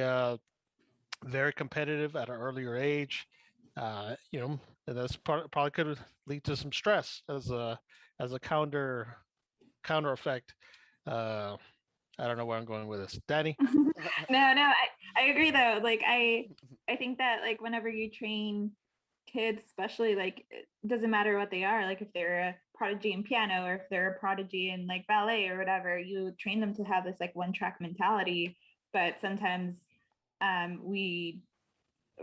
very competitive at an earlier age. And that's probably could lead to some stress as a counter effect. Uh, I don't know where I'm going with this, Danny.
No, I agree though. Like I think that like whenever you train kids, especially, like it doesn't matter what they are, like if they're a prodigy in piano or if they're a prodigy in like ballet or whatever, you train them to have this like one track mentality. But sometimes we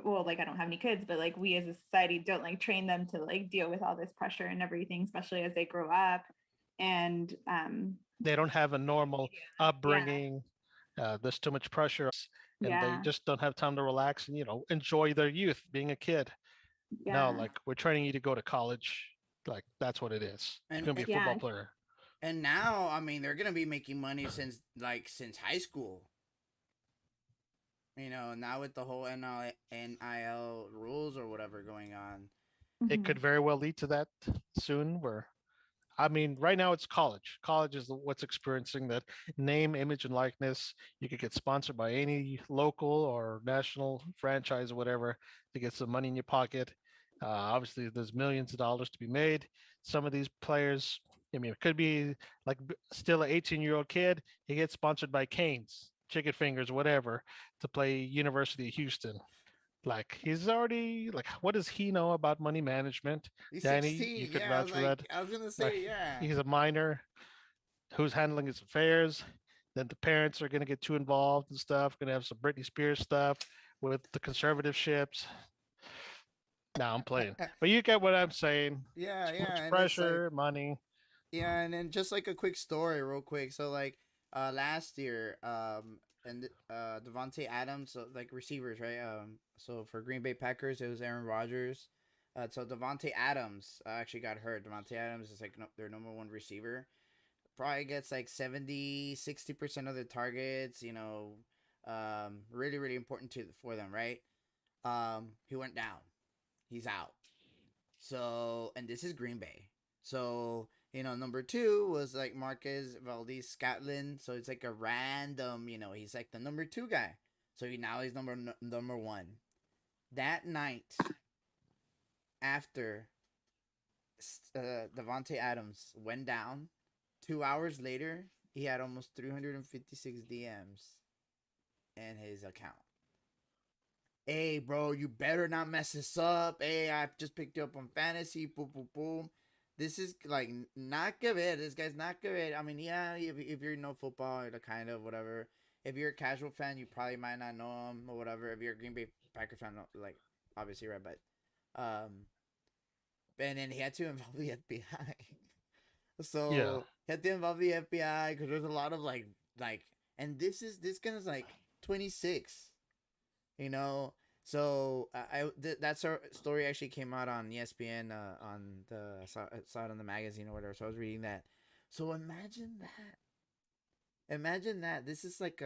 well, like I don't have any kids, but like we as a society don't like train them to like deal with all this pressure and everything, especially as they grow up. And
They don't have a normal
yeah.
upbringing. There's too much pressure. and they
Yeah.
just don't have time to relax and enjoy their youth being a kid. No,
Yeah.
like we're training you to go to college. Like that's what it is. You're
and
gonna be a football
Yeah.
player.
and now, I mean, they're gonna be making money since high school. Now with the whole NIL rules or whatever going on.
It
Mhm.
could very well lead to that soon. Where I mean, right now it's college. College is what's experiencing that name, image, and likeness. You could get sponsored by any local or national franchise or whatever to get some money in your pocket. Obviously, there's millions of dollars to be made. Some of these players, I mean, it could be like still an 18-year-old kid. He gets sponsored by Canes, Chicken Fingers, whatever, to play University of Houston. Like he's already like, what does he know about money management?
He's
Danny, you
16.
could
Yeah,
vouch for that.
I was gonna
Like
say, yeah.
he's a minor who's handling his affairs. Then the parents are going to get too involved and stuff. Going to have some Britney Spears stuff with the conservative ships. Now I'm playing, but you get what I'm saying.
Yeah,
Too
yeah,
much
and it's like,
pressure, money.
yeah, and then just like a quick story, real quick. So like, last year, and Devontae Adams, so, like receivers, right? So for Green Bay Packers, it was Aaron Rodgers. So Devontae Adams actually got hurt. Devontae Adams is like their number one receiver. Probably gets like 70-60% of the targets. Really really important for them, right? He went down. He's out. So, and this is Green Bay. So, number two was like Marquez Valdez Scotland. So it's like a random, he's like the number two guy. So now he's number one. That night, after Devontae Adams went down, 2 hours later, he had almost 356 DMs in his account. Hey, bro, you better not mess this up. Hey, I just picked you up on fantasy. Boom, boom, boom. This is like not good. This guy's not good. I mean, yeah, if you're football, kind of whatever. If you're a casual fan, you probably might not know him or whatever. If you're a Green Bay Packers fan, like obviously, right? But and then he had to involve the FBI.
Yeah,
So he had to involve the FBI because there's a lot of and this guy's like 26. You know, so that's our story actually came out on ESPN. On the I saw it on the magazine or whatever. So I was reading that. So imagine that. Imagine that. This is like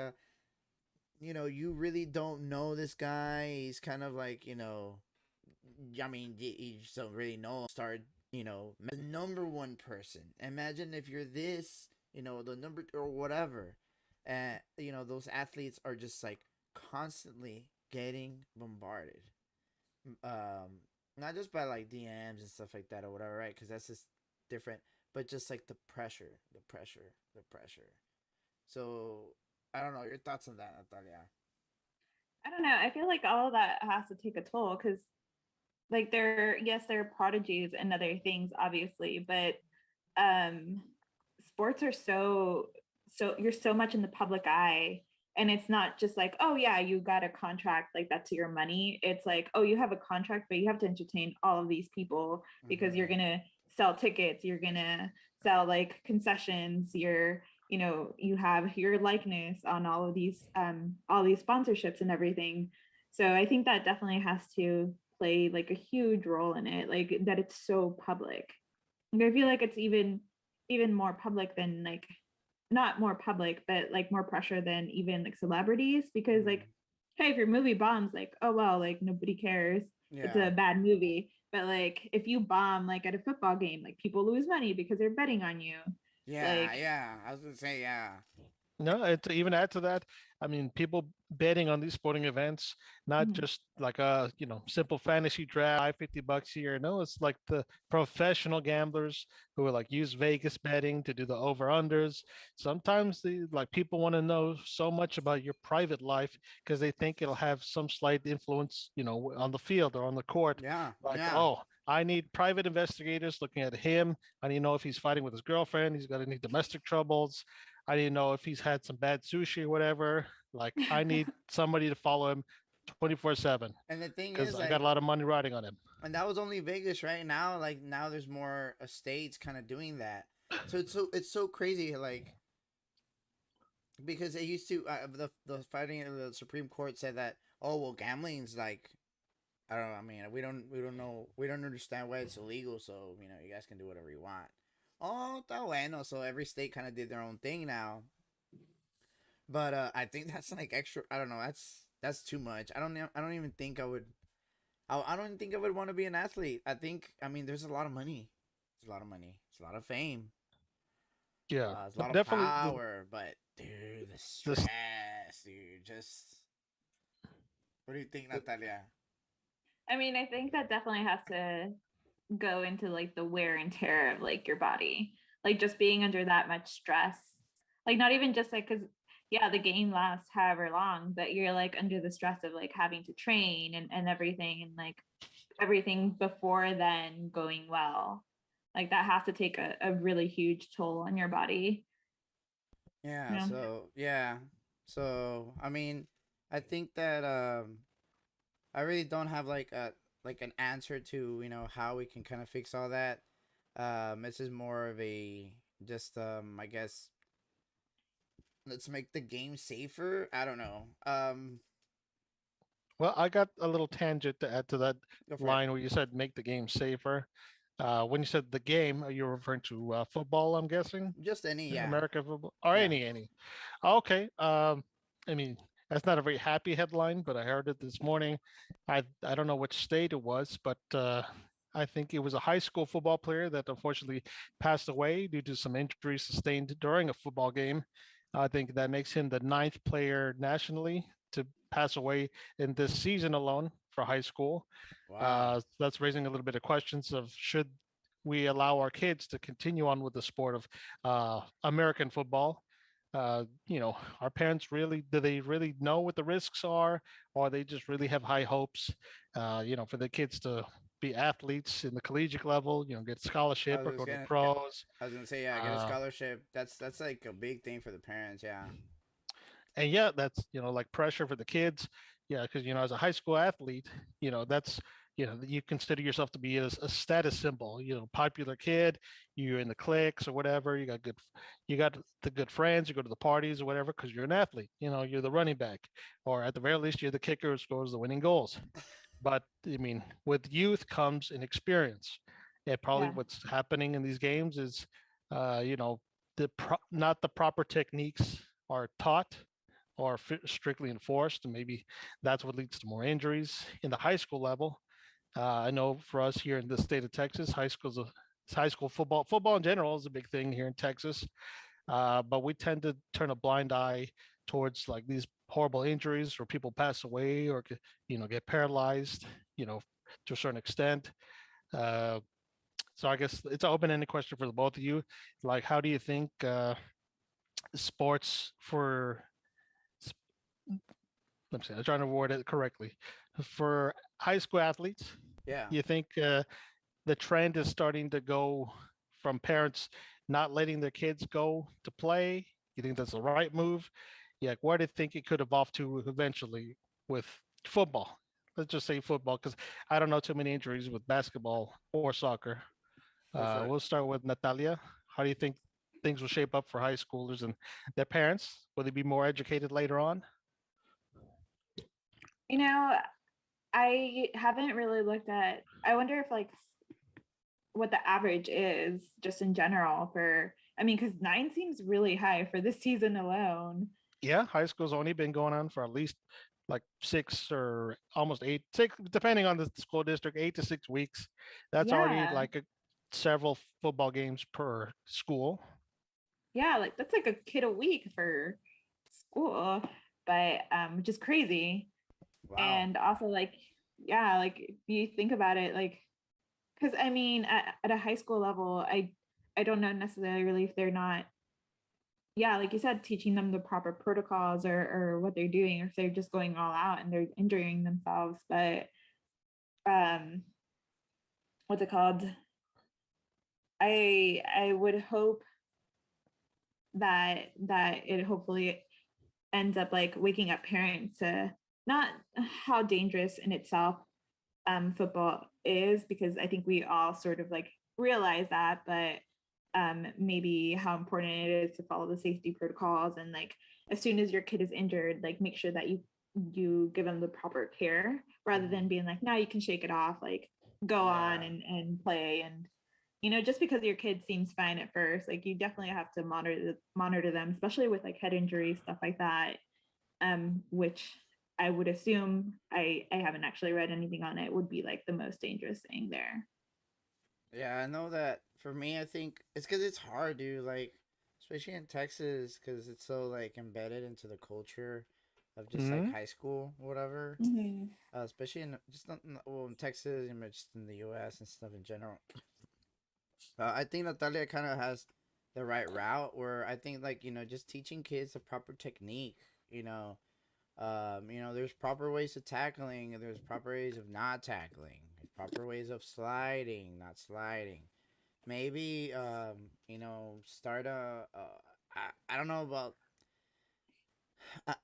you really don't know this guy. He's kind of like I mean, you just don't really know. Start the number one person. Imagine if you're this, the number or whatever, and those athletes are just like constantly getting bombarded, not just by like DMs and stuff like that or whatever, right? Because that's just different, but just like the pressure. So I don't know your thoughts on that, Natalia.
I don't know. I feel like all of that has to take a toll because, like, they're prodigies and other things, obviously, but sports are so you're so much in the public eye, and it's not just like, oh yeah, you got a contract, like that's your money. It's like, oh, you have a contract, but you have to entertain all of these people because you're gonna sell tickets, you're gonna sell like concessions, you have your likeness on all these sponsorships and everything. So I think that definitely has to play like a huge role in it, like that it's so public. Like, I feel like it's even more public than like, not more public, but like more pressure than even like celebrities, because like, hey, if your movie bombs, like, oh well, like nobody cares. It's a bad movie. But like if you bomb like at a football game, like people lose money because they're betting on you.
Yeah,
Like,
yeah. I was gonna say, yeah.
no, and to even add to that, I mean, people betting on these sporting events, not
mhm,
just like a simple fantasy draft, $50 here. No, it's like the professional gamblers who are like use Vegas betting to do the over unders. Sometimes the like people want to know so much about your private life because they think it'll have some slight influence, on the field or on the court.
Yeah,
Like,
yeah.
oh, I need private investigators looking at him. I need to know if he's fighting with his girlfriend. He's got any domestic troubles. I didn't know if he's had some bad sushi or whatever. Like, I need somebody to follow him 24/7
And the thing
because
is,
I got a
like,
lot of money riding on him.
and that was only Vegas, right? Now, like, now there's more states kind of doing that. So it's so crazy. Like, because it used to the fighting of the Supreme Court said that, oh well, gambling's like, I don't know. I mean, we don't know, we don't understand why it's illegal. So you guys can do whatever you want. Oh, está bueno. So every state kind of did their own thing now. But I think that's like extra. I don't know. That's too much. I don't even think I would. I don't even think I would want to be an athlete. I mean, there's a lot of money. There's a lot of money. It's a lot of fame.
Yeah,
There's a
but
lot of
definitely
power. But dude, the
this
stress, dude. Just what do you think, Natalia?
I mean, I think that definitely has to go into like the wear and tear of like your body, like just being under that much stress, like not even just like because yeah, the game lasts however long, but you're like under the stress of like having to train and everything, and like everything before then going well, like that has to take a really huge toll on your body.
Yeah.
Yeah.
So yeah. So I mean, I think that I really don't have like an answer to how we can kind of fix all that. This is more of a just I guess let's make the game safer. I don't know.
well, I got a little tangent to add to that
Go for it.
line where you said make the game safer. When you said the game, are you referring to football? I'm guessing
Just any, yeah,
American football or
yeah.
any. Okay. I mean, that's not a very happy headline, but I heard it this morning. I don't know which state it was, but I think it was a high school football player that unfortunately passed away due to some injuries sustained during a football game. I think that makes him the ninth player nationally to pass away in this season alone for high school.
Wow.
That's raising a little bit of questions of should we allow our kids to continue on with the sport of American football? Our parents really do they really know what the risks are, or they just really have high hopes, for the kids to be athletes in the collegiate level, get
I
scholarship
was
or
just
go to the
gonna, yeah,
pros.
I was gonna say, yeah, get a
Uh,
scholarship. That's like a big thing for the parents. Yeah.
and yeah, that's like pressure for the kids. Yeah, because as a high school athlete, that's you consider yourself to be a status symbol. Popular kid, you're in the cliques or whatever. You got the good friends. You go to the parties or whatever because you're an athlete. You're the running back, or at the very least, you're the kicker who scores the winning goals. But I mean, with youth comes an experience. And probably
Yeah.
what's happening in these games is, not the proper techniques are taught or strictly enforced, and maybe that's what leads to more injuries in the high school level. I know for us here in the state of Texas, high school football in general is a big thing here in Texas, but we tend to turn a blind eye towards like these horrible injuries where people pass away or get paralyzed, you know, to a certain extent. Uh, so I guess it's an open-ended question for the both of you. Like, how do you think sports for let me see, I'm trying to word it correctly. For high school athletes,
Yeah.
you think the trend is starting to go from parents not letting their kids go to play? You think that's the right move? Yeah, where do you think it could evolve to eventually with football? Let's just say football, because I don't know too many injuries with basketball or soccer.
Go for it.
We'll start with Natalia. How do you think things will shape up for high schoolers and their parents? Will they be more educated later on?
You know, I haven't really looked at, I wonder if like what the average is just in general for, I mean, because nine seems really high for this season alone.
Yeah, high school's only been going on for at least like 6 or almost 8, 6, depending on the school district, 8 to 6 weeks. That's already
Yeah.
like several football games per school.
Yeah. Like that's like a kid a week for school, but which is crazy.
Wow.
And also like, yeah, like if you think about it, like, because I mean, at a high school level, I don't know necessarily if they're not, yeah, like you said, teaching them the proper protocols or what they're doing, or if they're just going all out and they're injuring themselves. But um, what's it called? I would hope that it hopefully ends up like waking up parents to not how dangerous in itself football is, because I think we all sort of like realize that, but maybe how important it is to follow the safety protocols, and like as soon as your kid is injured, like make sure that you give them the proper care rather than being like, now you can shake it off, like go on and play. And just because your kid seems fine at first, like you definitely have to monitor them, especially with like head injuries, stuff like that, which I would assume, I haven't actually read anything on it, would be like the most dangerous thing there.
Yeah, I know that for me, I think it's because it's hard, dude. Like, especially in Texas, because it's so like embedded into the culture of just like
Mm-hmm.
high school, or whatever.
Mm-hmm.
Especially in just not well in Texas and just in the U.S. and stuff in general. I think Natalia kind of has the right route where I think like just teaching kids the proper technique. There's proper ways of tackling, and there's proper ways of not tackling. There's proper ways of sliding, not sliding. Maybe start I don't know about.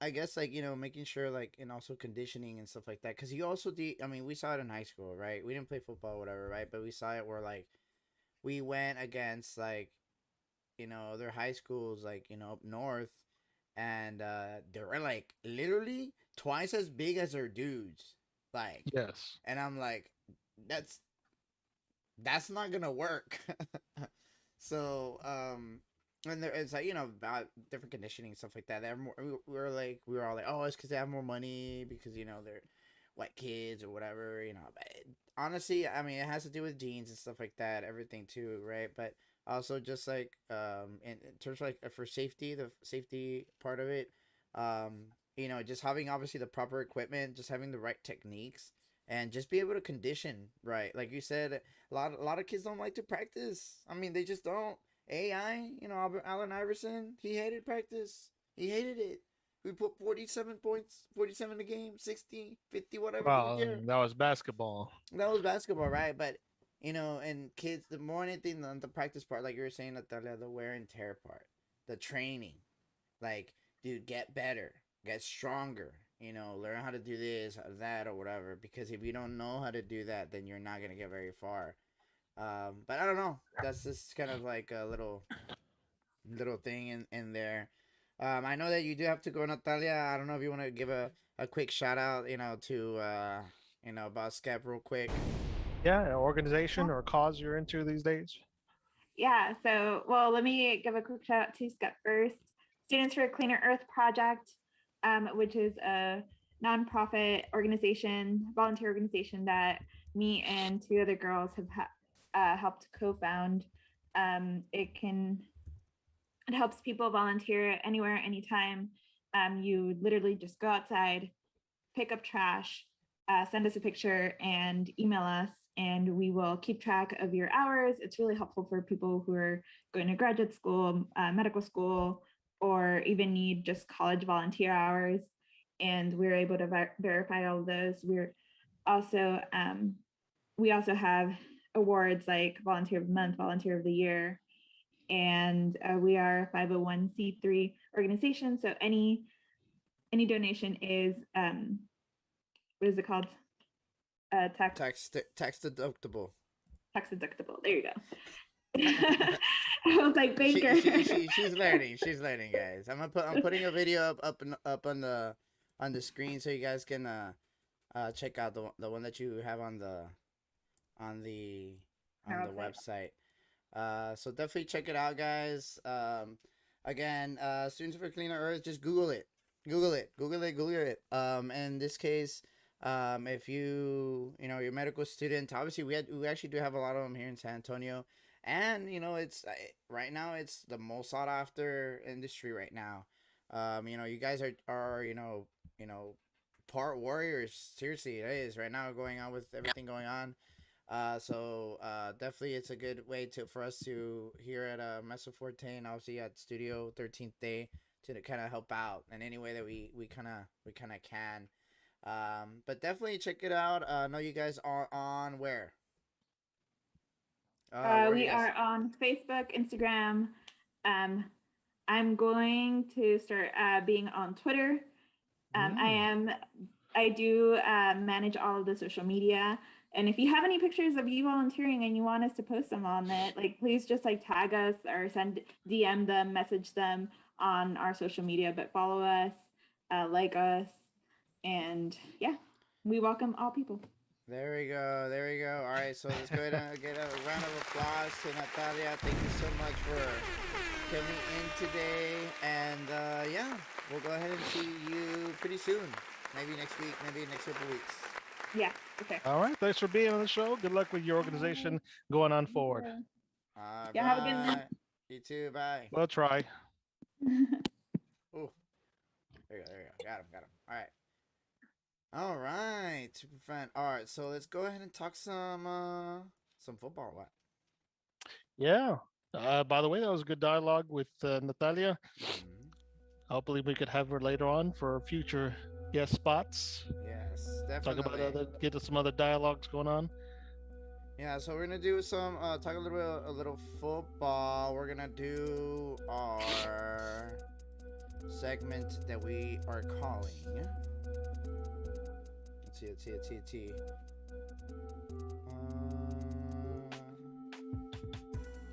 I guess like making sure like and also conditioning and stuff like that because you also I mean we saw it in high school, right? We didn't play football or whatever, right? But we saw it where like we went against like other high schools like up north, and they were like literally twice as big as their dudes, like,
Yes.
and I'm like, that's that's not gonna work. So and there, it's like about different conditioning and stuff like that. They have more. We were all like, oh, it's because they have more money because they're white kids or whatever. But honestly, I mean, it has to do with genes and stuff like that, everything too, right? But also just like in terms of like for safety, the safety part of it, just having obviously the proper equipment, just having the right techniques, and just be able to condition right. Like you said, a lot of kids don't like to practice. I mean, they just don't. AI, Allen Iverson, he hated practice. He hated it. We put 47 points, 47 a game, 60, 50, whatever, didn't
Well,
care.
that was basketball.
That was basketball, right? But, and kids, the more anything, the practice part, like you were saying, the wear and tear part, the training. Like, dude, get better, get stronger, learn how to do this, that, or whatever. Because if you don't know how to do that, then you're not going to get very far. But I don't know. That's just kind of like a little thing in there. I know that you do have to go, Natalia. I don't know if you want to give a quick shout out, to about SCEP real quick.
Yeah, an organization or cause you're into these days.
Yeah, so, well, let me give a quick shout out to SCEP first. Students for a Cleaner Earth Project, which is a nonprofit organization, volunteer organization that me and two other girls have helped co-found. It helps people volunteer anywhere, anytime. You literally just go outside, pick up trash, send us a picture, and email us, and we will keep track of your hours. It's really helpful for people who are going to graduate school, medical school, or even need just college volunteer hours. And we're able to verify all of those. Also, we also have awards like Volunteer of the Month, Volunteer of the Year, and we are a 501c3 organization. So any donation is what is it called? Tax
Deductible.
Tax deductible. There you go. I was like, Baker.
She's learning. She's learning, guys. I'm putting a video up on the screen so you guys can check out the one that you have on the website. So definitely check it out, guys. Again, Students for Cleaner Earth, just Google it. Google it. In this case, if you're a medical student, obviously we actually do have a lot of them here in San Antonio, and it's right now it's the most sought after industry right now. You guys are part warriors. Seriously, it is right now going on with everything going on. So definitely it's a good way for us to here at Mezzo Forte, and obviously at Studio 13th Day to kind of help out in any way that we kind of can. But definitely check it out. I know you guys are on where?
We are on Facebook, Instagram. I'm going to start being on Twitter. I do manage all of the social media, And if you have any pictures of you volunteering and you want us to post them on it, like please just like tag us or send DM them, message them on our social media, but follow us, like us, and yeah, we welcome all people.
There we go. There we go. All right, so let's go ahead and get a round of applause to Natalia. Thank you so much for coming in today. And yeah, we'll go ahead and see you pretty soon. Maybe next week, maybe next couple weeks.
Yeah, okay.
All right. Thanks for being on the show. Good luck with your organization going on forward.
Yeah, have a good night.
You too. Bye.
We'll try.
Oh, there you go. There you go. Got him. All right. All right, super fan. All right, so let's go ahead and talk some football. What?
Yeah. By the way, that was a good dialogue with Natalia.
Mm-hmm.
Hopefully, we could have her later on for future guest spots.
Yes,
Talk
definitely.
about get some other dialogues going on.
Yeah, so we're gonna do some talk a little football. We're gonna do our segment that we are calling. Let's see.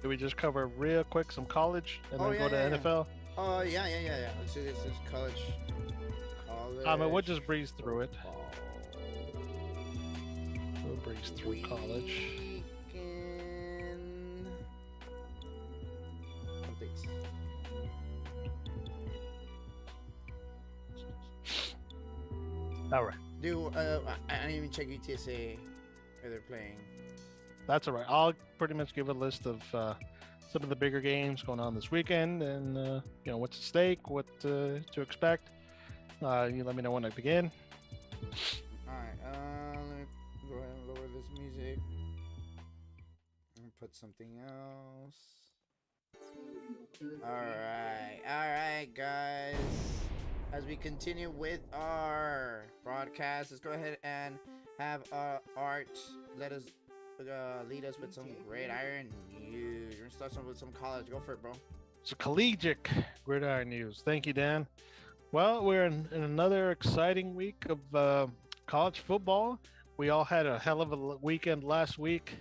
Do we just cover real quick some college and then go to NFL?
Oh yeah. Let's do this. This college.
I mean, we'll just breeze through it. We'll breeze through college. All right.
I didn't even check UTSA where they're playing.
That's all right. I'll pretty much give a list of some of the bigger games going on this weekend, and you know what's at stake, what to expect. You let me know when I begin.
All right. Let me go ahead and lower this music. And put something else. All right, guys. As we continue with our broadcast, let's go ahead and have Art lead us with some gridiron news. We're gonna start with some college. Go for it, bro.
So collegiate gridiron news. Thank you, Dan. Well, we're in another exciting week of college football. We all had a hell of a weekend last week.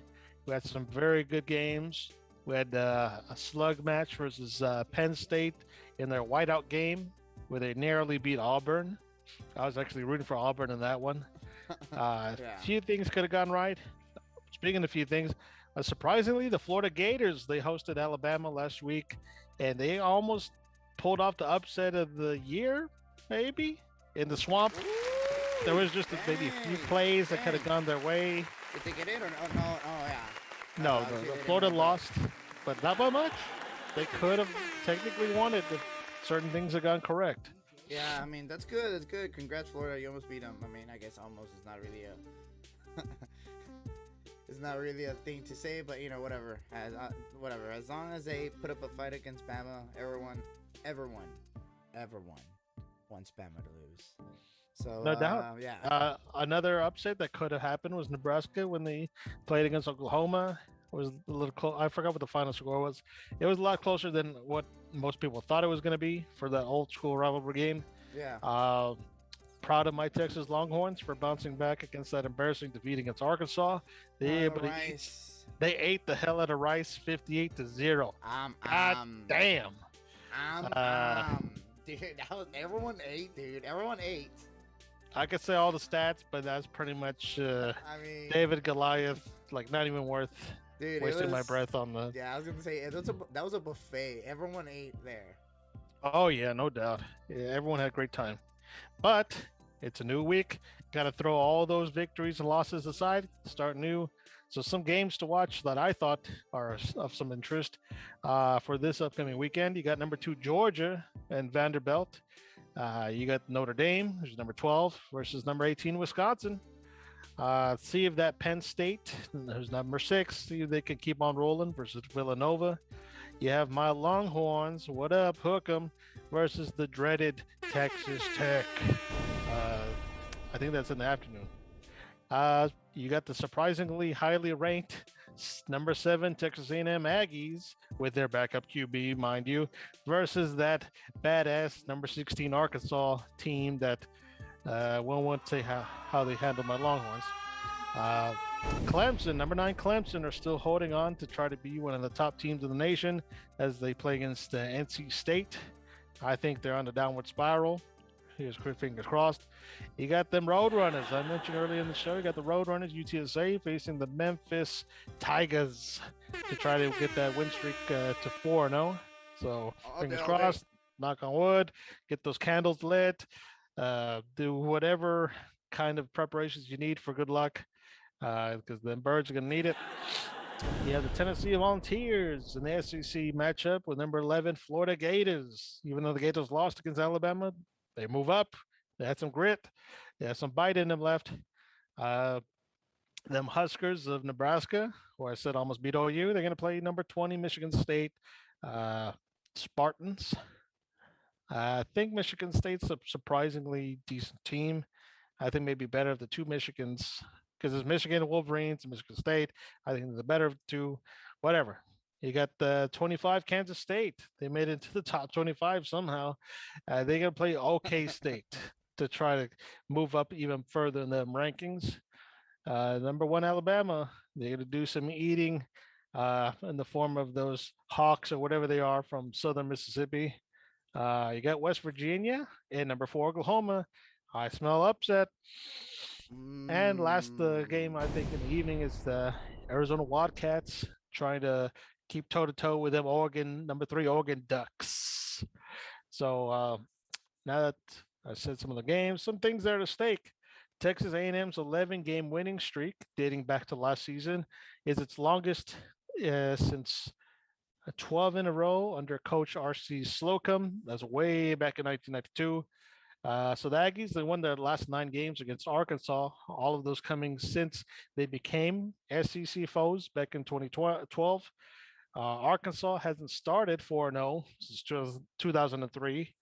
We had some very good games. We had a slug match versus Penn State in their whiteout game, where they narrowly beat Auburn. I was actually rooting for Auburn in that one. A few things could have gone right. Speaking of a few things, surprisingly, the Florida Gators, they hosted Alabama last week, and they almost pulled off the upset of the year, maybe, in the swamp. There was just maybe a few plays that could have gone their way.
Did they get in or no? Oh, yeah.
No, Florida lost, but not by much. They could have technically won it if certain things had gone correct.
Yeah, I mean, that's good. That's good. Congrats, Florida. You almost beat them. I mean, I guess almost is not really a... it's not really a thing to say, but, you know, whatever. Whatever. As long as they put up a fight against Bama, everyone wants Bama to lose. So,
no doubt.
Yeah.
Another upset that could have happened was Nebraska when they played against Oklahoma. It was a little close. I forgot what the final score was. It was a lot closer than what most people thought it was going to be for that old school rivalry game.
Yeah.
Proud of my Texas Longhorns for bouncing back against that embarrassing defeat against Arkansas. They ate the hell out of Rice 58-0. God damn.
Dude, everyone ate, dude. Everyone ate.
I could say all the stats, but that's pretty much David Goliath, like not even worth wasting my breath on the.
Yeah, I was gonna say that was a buffet. Everyone ate there.
Oh yeah, no doubt. Yeah, everyone had a great time, but it's a new week. Got to throw all those victories and losses aside, start new. So some games to watch that I thought are of some interest for this upcoming weekend. You got number 2 Georgia and Vanderbilt. You got Notre Dame, who's number 12, versus number 18 Wisconsin. See if that Penn State, who's number 6, see if they can keep on rolling versus Villanova. You have my Longhorns, what up, hook 'em, versus the dreaded Texas Tech. I think that's in the afternoon. You got the surprisingly highly ranked number 7 Texas A&M Aggies with their backup QB, mind you, versus that badass number 16 Arkansas team that won't want to say how they handle my Longhorns. Uh, Clemson, number 9 Clemson, are still holding on to try to be one of the top teams in the nation as they play against NC State. I think they're on the downward spiral. Here's fingers crossed. You got them Roadrunners. I mentioned earlier in the show, you got the Roadrunners, UTSA, facing the Memphis Tigers to try to get that win streak to 4-0. So fingers crossed, knock on wood, get those candles lit, do whatever kind of preparations you need for good luck, because the birds are going to need it. You have the Tennessee Volunteers in the SEC matchup with number 11 Florida Gators. Even though the Gators lost against Alabama, they move up. They had some grit. They had some bite in them left. Them Huskers of Nebraska, who I said almost beat OU, they're going to play number 20 Michigan State Spartans. I think Michigan State's a surprisingly decent team. I think maybe better of the two Michigans, because it's Michigan Wolverines and Michigan State. I think the better of the two. Whatever. You got the 25 Kansas State. They made it into the top 25 somehow. They're going to play OK State to try to move up even further in the rankings. Number 1 Alabama. They're going to do some eating in the form of those hawks or whatever they are from southern Mississippi. You got West Virginia and number 4 Oklahoma. I smell upset. And last game, I think, in the evening is the Arizona Wildcats trying to keep toe-to-toe with them number 3 Oregon Ducks. So now that I said some of the games, some things that are at stake. Texas A&M's 11-game winning streak, dating back to last season, is its longest since 12 in a row under Coach R.C. Slocum. That's way back in 1992. So the Aggies, they won their last 9 games against Arkansas, all of those coming since they became SEC foes back in 2012. Arkansas hasn't started 4-0 since 2003.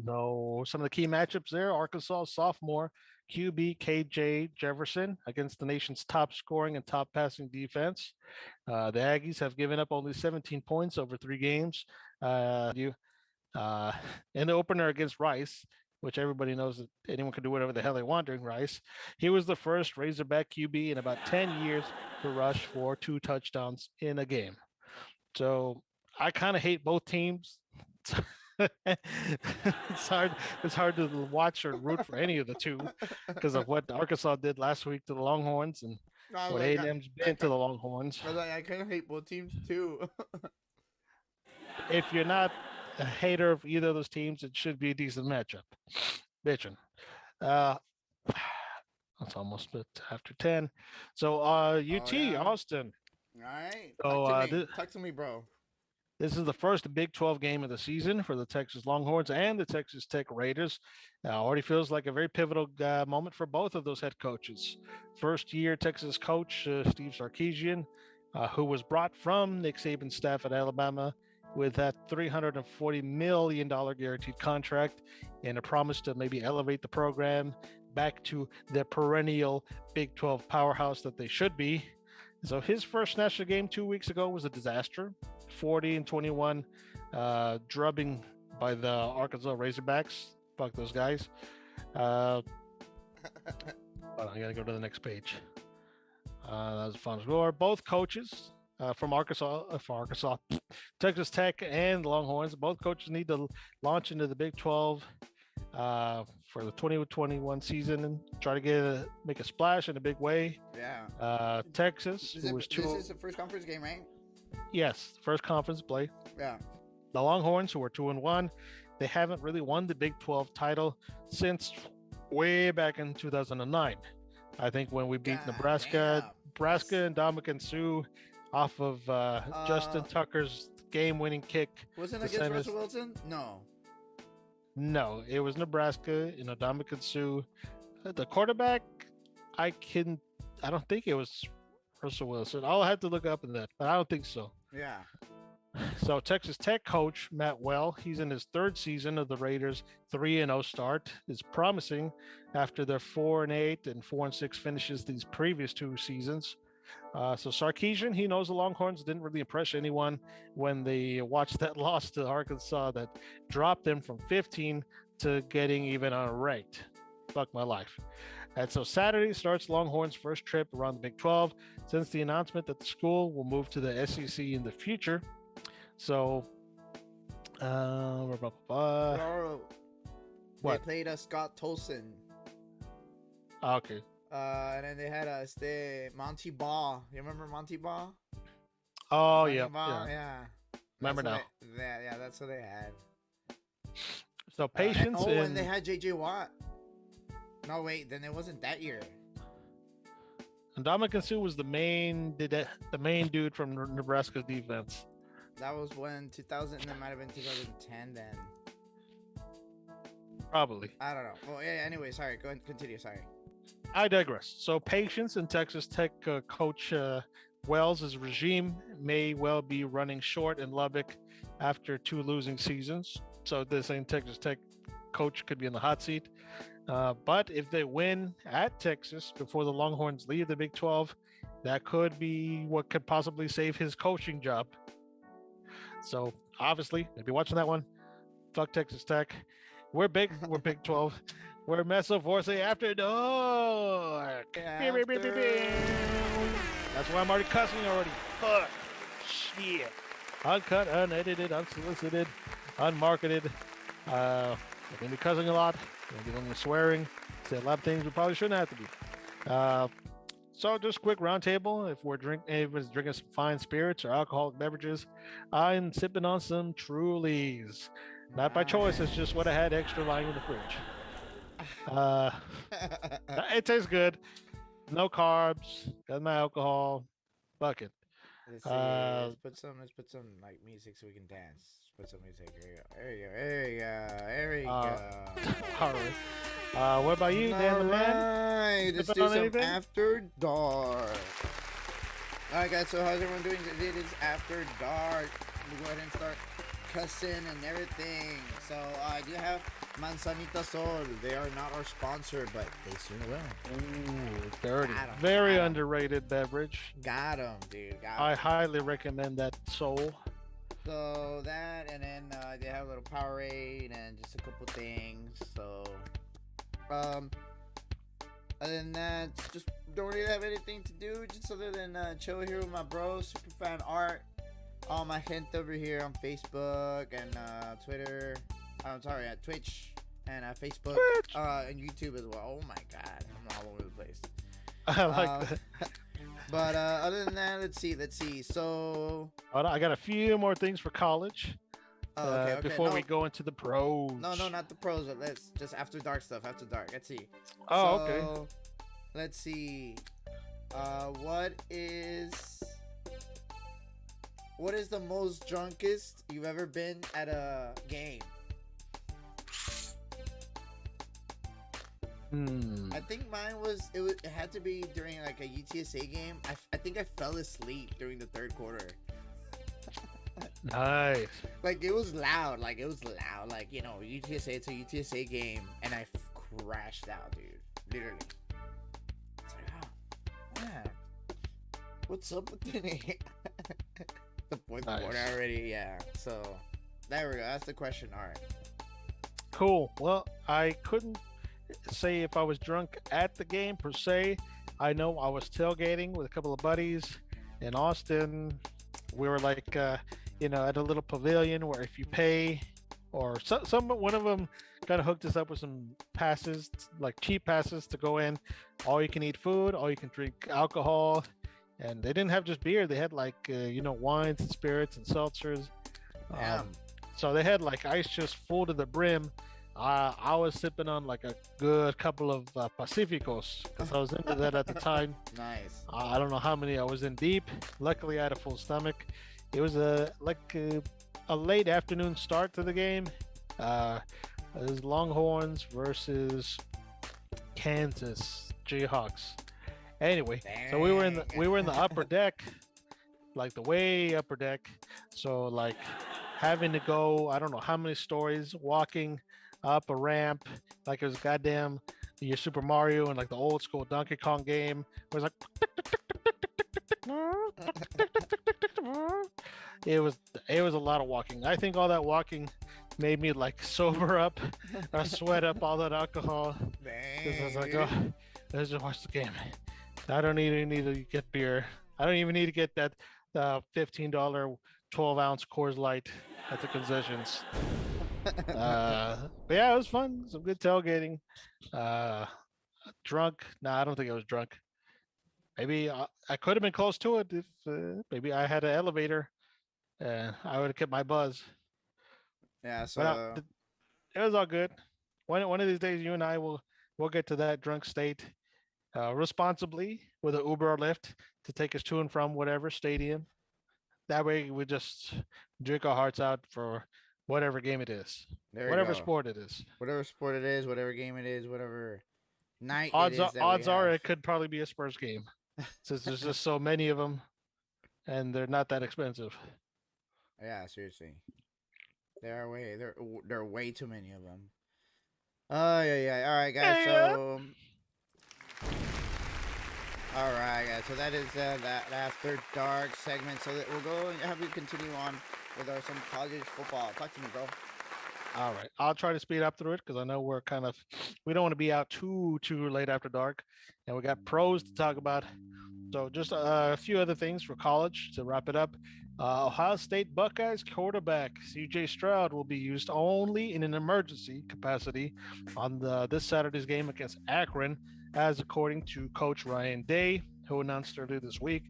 No, some of the key matchups there: Arkansas sophomore QB KJ Jefferson against the nation's top scoring and top passing defense. The Aggies have given up only 17 points over 3 games. In the opener against Rice, which everybody knows that anyone can do whatever the hell they want during Rice, he was the first Razorback QB in about 10 years to rush for 2 touchdowns in a game. So I kind of hate both teams. It's hard to watch or root for any of the two because of what Arkansas did last week to the Longhorns and what A&M's been to the Longhorns.
I kind of hate both teams too.
If you're not a hater of either of those teams, it should be a decent matchup. Bitchin'. That's almost after 10. So UT Austin.
All right.
So
talk to me, bro.
This is the first Big 12 game of the season for the Texas Longhorns and the Texas Tech Raiders. Already feels like a very pivotal moment for both of those head coaches. First year Texas coach Steve Sarkisian, who was brought from Nick Saban's staff at Alabama with that $340 million guaranteed contract and a promise to maybe elevate the program back to the perennial Big 12 powerhouse that they should be. So his first national game 2 weeks ago was a disaster. 40-21 drubbing by the Arkansas Razorbacks. Fuck those guys. I gotta go to the next page. That was a final score. Both coaches from Arkansas, Texas Tech and Longhorns, both coaches need to launch into the Big 12 for the 2021 season and try to make a splash in a big way.
Yeah.
Texas,
this is the first conference game, right?
Yes, first conference play.
Yeah.
The Longhorns, who are 2-1, they haven't really won the Big 12 title way back in 2009. I think when we beat Nebraska and Ndamukong Suh off of Justin Tucker's game-winning kick.
Wasn't it against Russell Wilson?
No, it was Nebraska. Ndamukong Suh. The quarterback, I don't think it was Russell Wilson. I'll have to look up in that, but I don't think so.
Yeah.
So Texas Tech coach Matt Well, he's in his 3rd season of the Raiders' 3-0 start, is promising after their 4-8 and 4-6 finishes these previous 2 seasons. So Sarkisian, he knows the Longhorns didn't really impress anyone when they watched that loss to Arkansas that dropped them from 15 to getting even unranked. Fuck my life. And so Saturday starts Longhorns' first trip around the Big 12 since the announcement that the school will move to the SEC in the future. So,
Bro, they
what?
played Scott Tolson.
Okay.
And then they had Monty Ball. You remember Monty Ball?
Oh,
Monty
yeah.
Ball?
Yeah.
Yeah.
Remember
That's
now.
what yeah, that's what they had.
So patience
and they had JJ Watt. No, wait, then it wasn't that year.
and Dominican Sue was the main dude from Nebraska's defense.
That was when 2000. That might have been 2010 then.
Probably.
I don't know. Well, yeah. Anyway, sorry. Go ahead, continue. Sorry.
I digress. So patience and Texas Tech coach Wells' regime may well be running short in Lubbock after 2 losing seasons. So this same Texas Tech coach could be in the hot seat. But if they win at Texas before the Longhorns leave the Big 12, that could be what could possibly save his coaching job. So obviously, if you're watching that one, fuck Texas Tech. We're Big 12. We're Mezzo Forte After Dark.
After.
That's why I'm already cussing already. Fuck. Shit. Uncut, unedited, unsolicited, unmarketed. We're gonna be cussing a lot. We're gonna be swearing. Say a lot of things we probably shouldn't have to be. So just quick roundtable. If everyone's drinking some fine spirits or alcoholic beverages, I'm sipping on some Trulies. Not by choice. It's just what I had extra lying in the fridge. It tastes good. No carbs. Got my alcohol. Fuck it.
Let's see. Let's put some like music so we can dance. Put some music. There you go.
All right. What about you, Dan the man?
Alright, let's
Sipping
do
on
some
anything?
After Dark. Alright guys, so how's everyone doing? It is After Dark. We'll go ahead and start cussing and everything. So I do have Manzanita Sol. They are not our sponsor, but they soon will.
Ooh, dirty.
Got 'em,
Very
got 'em.
underrated beverage.
Got them, dude. Got 'em.
I highly recommend that soul.
So that, and then they have a little Powerade and just a couple things. So, other than that, just don't really have anything to do, just other than chill here with my bro, Superfan Art. All my gente over here on Facebook and Twitter. I'm sorry, at Twitch and Facebook, and YouTube as well. Oh my God, I'm all over the place.
I like that.
But other than that, let's see. So,
I got a few more things for college.
okay.
Before
No.
we go into the pros.
No, not the pros. But let's just After Dark stuff. After Dark. Let's see.
Oh,
So,
okay.
Let's see. What is the most drunkest you've ever been at a game? I think mine was it had to be during like a UTSA game. I think I fell asleep during the third quarter.
Nice.
Like it was loud. Like you know, UTSA. It's a UTSA game, and I crashed out, dude. Literally. It's like, oh, man, what's up with the the fourth quarter already? Yeah. So there we go. That's the question. All right.
Cool. Well, I couldn't say if I was drunk at the game per se. I know I was tailgating with a couple of buddies in Austin. We were like, at a little pavilion where if you pay, or one of them kind of hooked us up with some passes, like cheap passes to go in. All you can eat food, all you can drink alcohol, and they didn't have just beer. They had like, wines and spirits and seltzers. So they had like ice just full to the brim. I was sipping on like a good couple of Pacificos because I was into that at the time.
Nice.
I don't know how many I was in deep. Luckily, I had a full stomach. It was a late afternoon start to the game. It was Longhorns versus Kansas Jayhawks. Anyway, so we were in the upper deck, like the way upper deck. So like having to go, I don't know how many stories, walking up a ramp like it was goddamn your Super Mario and like the old school Donkey Kong game. It was like it was a lot of walking. I think all that walking made me like sober up, sweat up all that alcohol. Because I was like, oh, let's just watch the game. I don't even need to get beer. I don't even need to get that $15 12-ounce Coors Light at the concessions. But yeah, it was fun. Some good tailgating. Uh, Drunk? Nah, I don't think I was drunk. Maybe I could have been close to it if maybe I had an elevator and I would have kept my buzz.
Yeah,
But
so
it was all good. One of these days, you and I will get to that drunk state responsibly with an Uber or Lyft to take us to and from whatever stadium. That way, we just drink our hearts out for whatever game it is,
there you
whatever
go.
sport it is.
Whatever sport it is, whatever game it is, whatever night it is that we
Odds are
have.
it could probably be a Spurs game since there's just so many of them and they're not that expensive.
Yeah, seriously. There are way too many of them. Oh yeah, yeah. All right, guys.
Yeah.
All right, guys. So that is that after dark segment. So that we'll go and have you continue on with our some college football. Talk to me, bro.
All right, I'll try to speed up through it because I know we don't want to be out too late after dark, and we got pros to talk about. So just a few other things for college to wrap it up. Ohio State Buckeyes quarterback C.J. Stroud will be used only in an emergency capacity on this Saturday's game against Akron, as according to Coach Ryan Day, who announced earlier this week.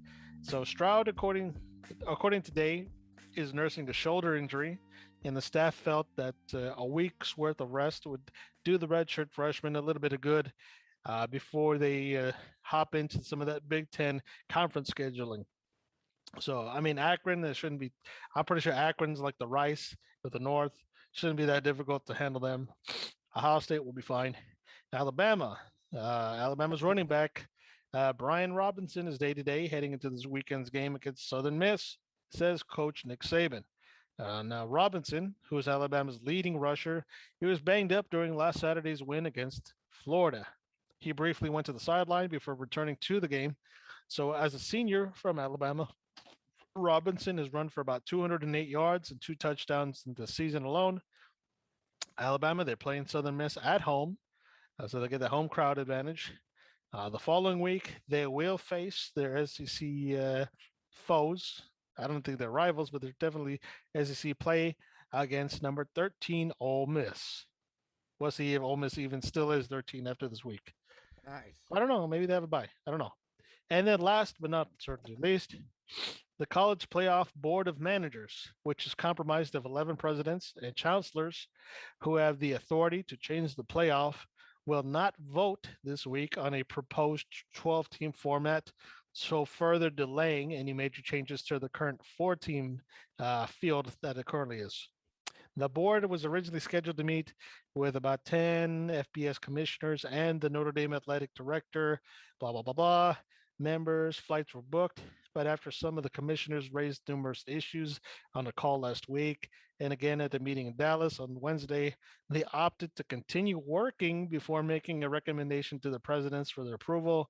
So Stroud, according to Day, is nursing a shoulder injury, and the staff felt that a week's worth of rest would do the redshirt freshman a little bit of good before they hop into some of that Big Ten conference scheduling. So, I mean, Akron, it shouldn't be, I'm pretty sure Akron's like the Rice with the North. Shouldn't be that difficult to handle them. Ohio State will be fine. Alabama, Alabama's running back, Brian Robinson is day to day heading into this weekend's game against Southern Miss, says Coach Nick Saban. Now, Robinson, who is Alabama's leading rusher, he was banged up during last Saturday's win against Florida. He briefly went to the sideline before returning to the game. So, as a senior from Alabama, Robinson has run for about 208 yards and two touchdowns in the season alone. Alabama, they're playing Southern Miss at home, so they get the home crowd advantage. The following week, they will face their SEC foes. I don't think they're rivals, but they're definitely SEC play against number 13 Ole Miss. We'll see if Ole Miss even still is 13 after this week.
Nice.
I don't know. Maybe they have a bye. I don't know. And then last but not certainly least, the College Playoff Board of Managers, which is comprised of 11 presidents and chancellors who have the authority to change the playoff, will not vote this week on a proposed 12-team format, so further delaying any major changes to the current 4-team field that it currently is. The board was originally scheduled to meet with about 10 FBS commissioners and the Notre Dame athletic director, blah, blah, blah, blah. Members, flights were booked, but after some of the commissioners raised numerous issues on a call last week and again at the meeting in Dallas on Wednesday, they opted to continue working before making a recommendation to the presidents for their approval.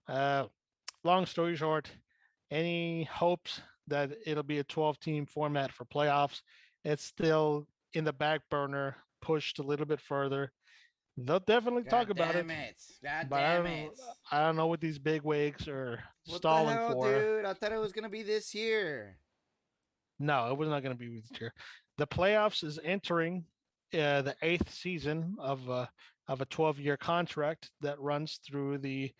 Uh, Long story short, any hopes that it'll be a 12-team format for playoffs, it's still in the back burner, pushed a little bit further. They'll definitely talk
God
about
damn
it,
it. God
but
damn it.
I don't know what these big wigs are
What the
stalling
hell,
for.
dude? I thought it was gonna be this year.
No, it was not going to be this year. The playoffs is entering the eighth season of a 12-year contract that runs through the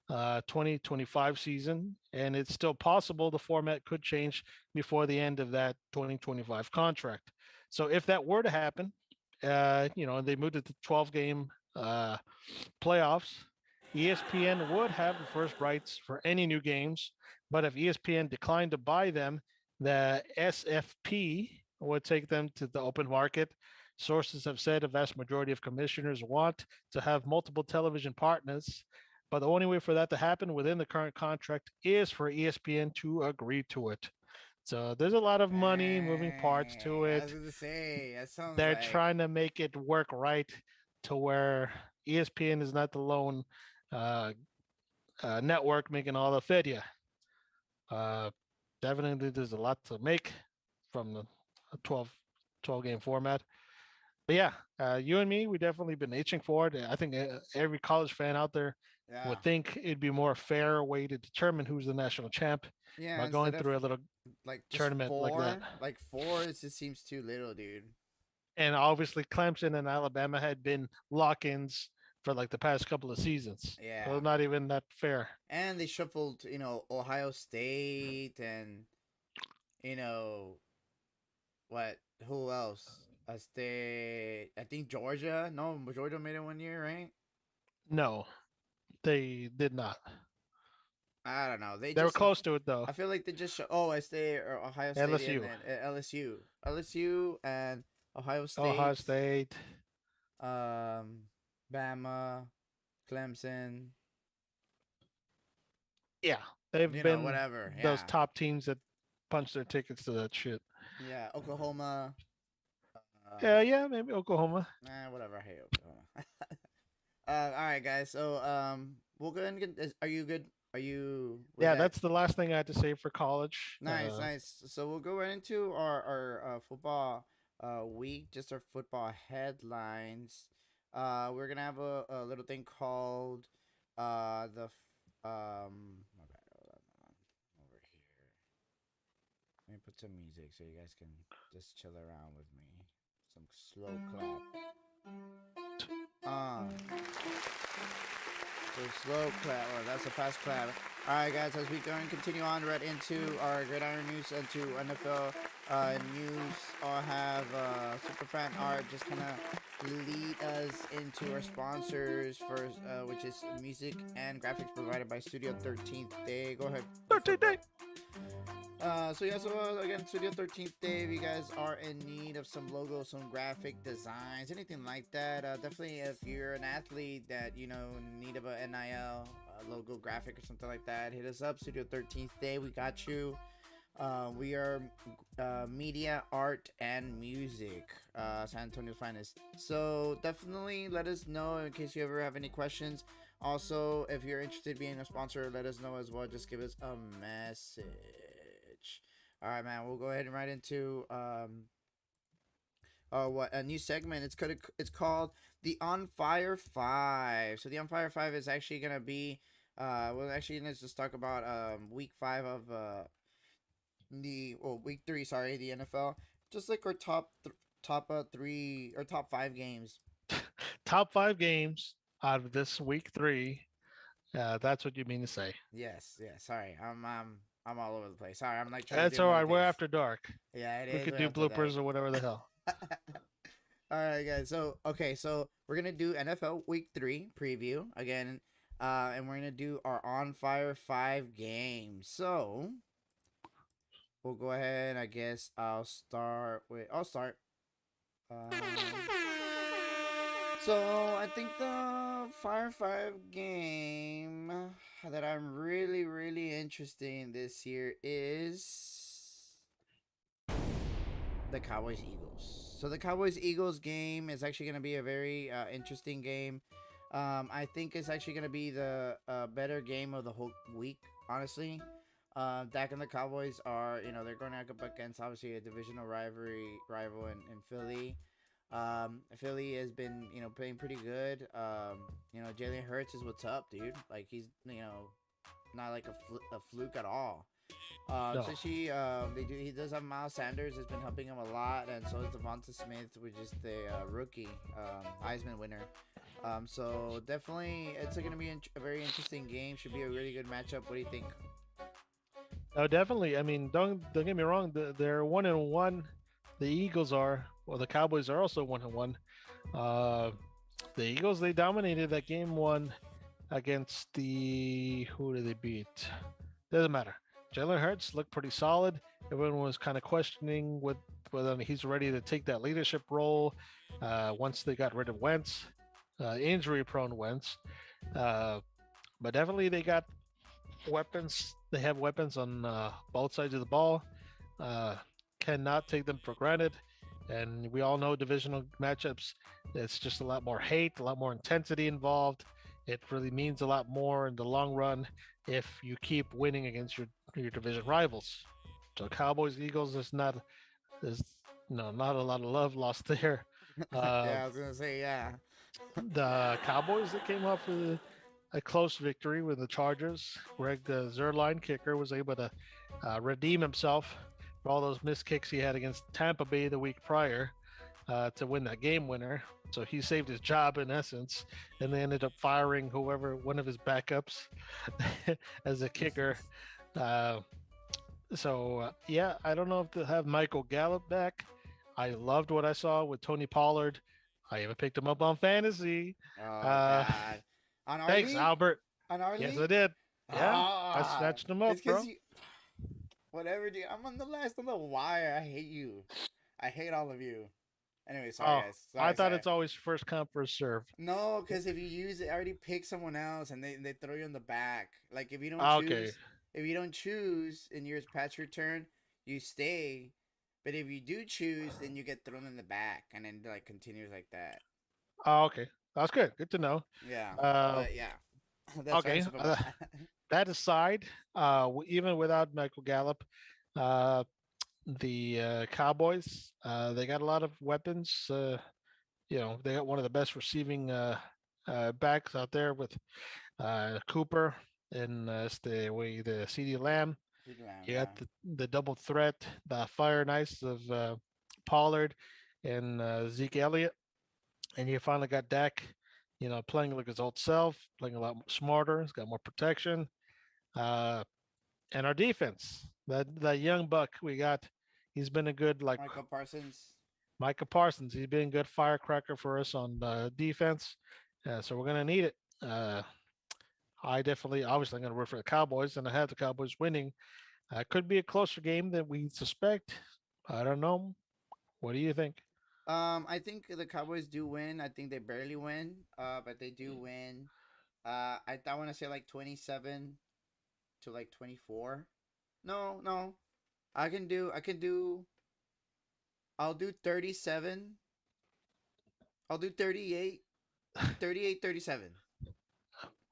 2025 season, and it's still possible the format could change before the end of that 2025 contract. So if that were to happen, and they moved it to 12-game playoffs, ESPN would have the first rights for any new games, but if ESPN declined to buy them, the SFP would take them to the open market. Sources have said a vast majority of commissioners want to have multiple television partners, but the only way for that to happen within the current contract is for ESPN to agree to it. So there's a lot of money moving parts to
I was
it.
gonna say that sounds
They're
like
trying to make it work right to where ESPN is not the lone uh, network making all the fidya. Uh, Definitely, there's a lot to make from the 12 game format. But yeah, you and me, we definitely been itching for it. I think every college fan out there
Yeah.
Would think it'd be more fair way to determine who's the national champ
Yeah,
by going
instead of
through a little
like just
tournament like that.
four, like four, it just seems too little, dude.
And obviously, Clemson and Alabama had been lock-ins for like the past couple of seasons, so
Yeah.
not even that fair.
And they shuffled, Ohio State and, you know, what, who else? I think Georgia. No, Georgia made it 1 year, right?
No, they did not.
I don't know.
They were close to it though.
I feel like they just I stay or Ohio State and
LSU,
then LSU and Ohio
Ohio
State,
State.
um, Bama, Clemson,
Yeah, they've been
whatever.
those
Yeah,
top teams that punch their tickets to that shit.
yeah, Oklahoma.
Yeah, yeah, maybe Oklahoma.
Whatever. I hate Oklahoma. All right, guys. So we'll go ahead and get. Are you good? Are you? Was
Yeah,
that
that's the last thing I had to say for college.
nice? Nice. So we'll go right into our football week. Just our football headlines. We're gonna have a little thing called the my bad. Hold on. Over here. Let me put some music so you guys can just chill around with me. Some slow clap. So slow clap. Oh, that's a fast clap. All right, guys. As we go and continue on right into our Gridiron News, into NFL news, I'll have Superfan Art just kind of lead us into our sponsors first, which is music and graphics provided by Studio 13th Day. Go ahead.
13th Day.
Again, Studio 13th Day, if you guys are in need of some logos, some graphic designs, anything like that, definitely if you're an athlete that, need of a NIL logo graphic or something like that, hit us up, Studio 13th Day, we got you. We are media, art, and music, San Antonio's finest. So definitely let us know in case you ever have any questions. Also, if you're interested in being a sponsor, let us know as well. Just give us a message. All right, man. We'll go ahead and right into what a new segment. It's called the On Fire 5. So the On Fire 5 is actually gonna be let's just talk about week 5 of week 3. Sorry, the NFL. Just like our top 3 or top 5 games.
Top 5 games out of this week 3. That's what you mean to say.
Yes. Sorry, I'm all over the place. Sorry, I'm like trying to
That's
do
all
more
right. We're
things.
after dark.
Yeah, it
We
is.
could
We're
do
after dark.
bloopers or whatever the hell.
All right, guys. So we're gonna do NFL Week 3 preview again, and we're gonna do our On Fire 5 games. So we'll go ahead. I guess I'll start. So I think the Fire 5 game that I'm really, really interested in this year is the Cowboys Eagles. So the Cowboys Eagles game is actually going to be a very interesting game. I think it's actually going to be the better game of the whole week, honestly. Dak and the Cowboys are, they're going up against obviously a divisional rival in Philly. Philly has been, playing pretty good. Jalen Hurts is what's up, dude. Like he's, not like a fluke at all.
No.
So he does have Miles Sanders has been helping him a lot, and so is Devonta Smith, which is the rookie Heisman winner. So definitely it's going to be a very interesting game. Should be a really good matchup. What do you think?
Oh, definitely. I mean, don't get me wrong. They're 1-1. The Eagles are. Well, the Cowboys are also 1-1. The Eagles, they dominated that game 1 against who did they beat? Doesn't matter. Jalen Hurts looked pretty solid. Everyone was kind of questioning whether he's ready to take that leadership role once they got rid of Wentz, injury-prone Wentz. But definitely they got weapons. They have weapons on both sides of the ball. Cannot take them for granted. And we all know divisional matchups, it's just a lot more hate, a lot more intensity involved. It really means a lot more in the long run if you keep winning against your division rivals. So Cowboys, Eagles, there's not a lot of love lost there.
Yeah, I was gonna say yeah.
The Cowboys that came off with a close victory with the Chargers. Greg Zerline, kicker, was able to redeem himself for all those missed kicks he had against Tampa Bay the week prior to win that game winner. So he saved his job in essence, and they ended up firing whoever one of his backups as a kicker. Uh, yeah, I don't know if they'll have Michael Gallup back. I loved what I saw with Tony Pollard. I even picked him up on fantasy.
Oh
Uh,
God. On our
thanks,
league?
Albert.
On our
Yes,
league?
I did. Yeah, I
Ah,
snatched him
it's
up,
because
bro.
you. Whatever, dude. I'm on the last on the wire. I hate you. I hate all of you. Anyway, sorry
Oh,
guys.
I
Sorry,
thought
sorry.
it's always first come, first serve.
No, because if you use it, already pick someone else, and they throw you in the back. Like if you don't
Okay.
choose, if you don't choose, and yours past your turn, you stay. But if you do choose, then you get thrown in the back, and then like continues like that.
Oh, okay. That's good. Good to know.
Yeah,
Uh,
but yeah, that's why I
okay.
support my.
That aside, even without Michael Gallup, uh, the Cowboys, they got a lot of weapons. They got one of the best receiving backs out there with Cooper and the CD Lamb. You got
Yeah.
the double threat, the fire and ice of Pollard and Zeke Elliott, and you finally got Dak, playing like his old self, playing a lot smarter. He's got more protection, uh, and our defense, that young buck we got, he's been a good like
Michael Parsons.
Micah Parsons. He's been a good firecracker for us on defense, so we're gonna need it. I definitely, obviously, I'm gonna root for the Cowboys, and I have the Cowboys winning. Could be a closer game than we suspect. I don't know. What do you think?
I think the Cowboys do win. I think they barely win. But they do win. I want to say like 27 to like 24. No, no. I can do. I'll do 37. I'll do 38. 38, 37.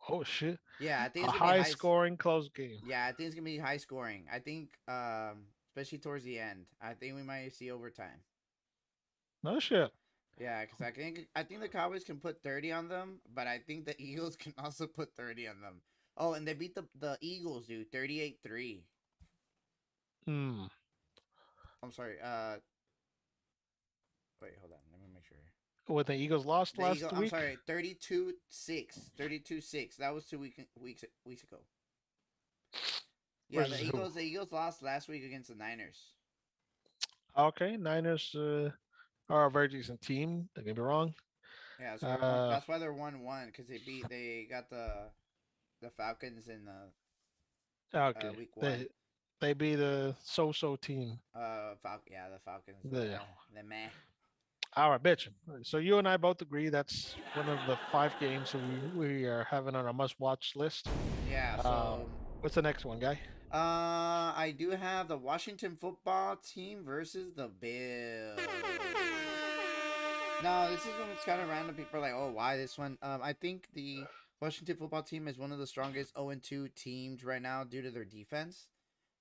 Oh shit!
Yeah, I think
A
it's gonna be
high
high.
scoring, close game.
Yeah, I think it's gonna be high scoring. I think, especially towards the end, I think we might see overtime.
No shit.
Yeah, because I think the Cowboys can put 30 on them, but I think the Eagles can also put 30 on them. Oh, and they beat the Eagles, dude, 38-3.
Hmm.
I'm sorry. Wait, hold on. Let me make sure.
When the Eagles lost
The
last
Eagle. I'm
week
sorry. 32-6. 32-6. That was 2 weeks ago. Yeah,
versus
the
who?
Eagles. The Eagles lost last week against the Niners.
Okay, Niners are a very decent team. Don't get me wrong.
Yeah, so
Uh,
that's why they're 1-1 because they got the Falcons in
okay.
week one.
They be the so-so team.
Yeah, the Falcons.
The
The meh.
All right, bitch. So you and I both agree that's one of the 5 games that we are having on our must-watch list.
Yeah,
Uh,
so
what's the next one, guy?
I do have the Washington football team versus the Bills. No, this is when it's kind of random. People are like, "Oh, why this one?" I think the Washington football team is one of the strongest 0-2 teams right now due to their defense.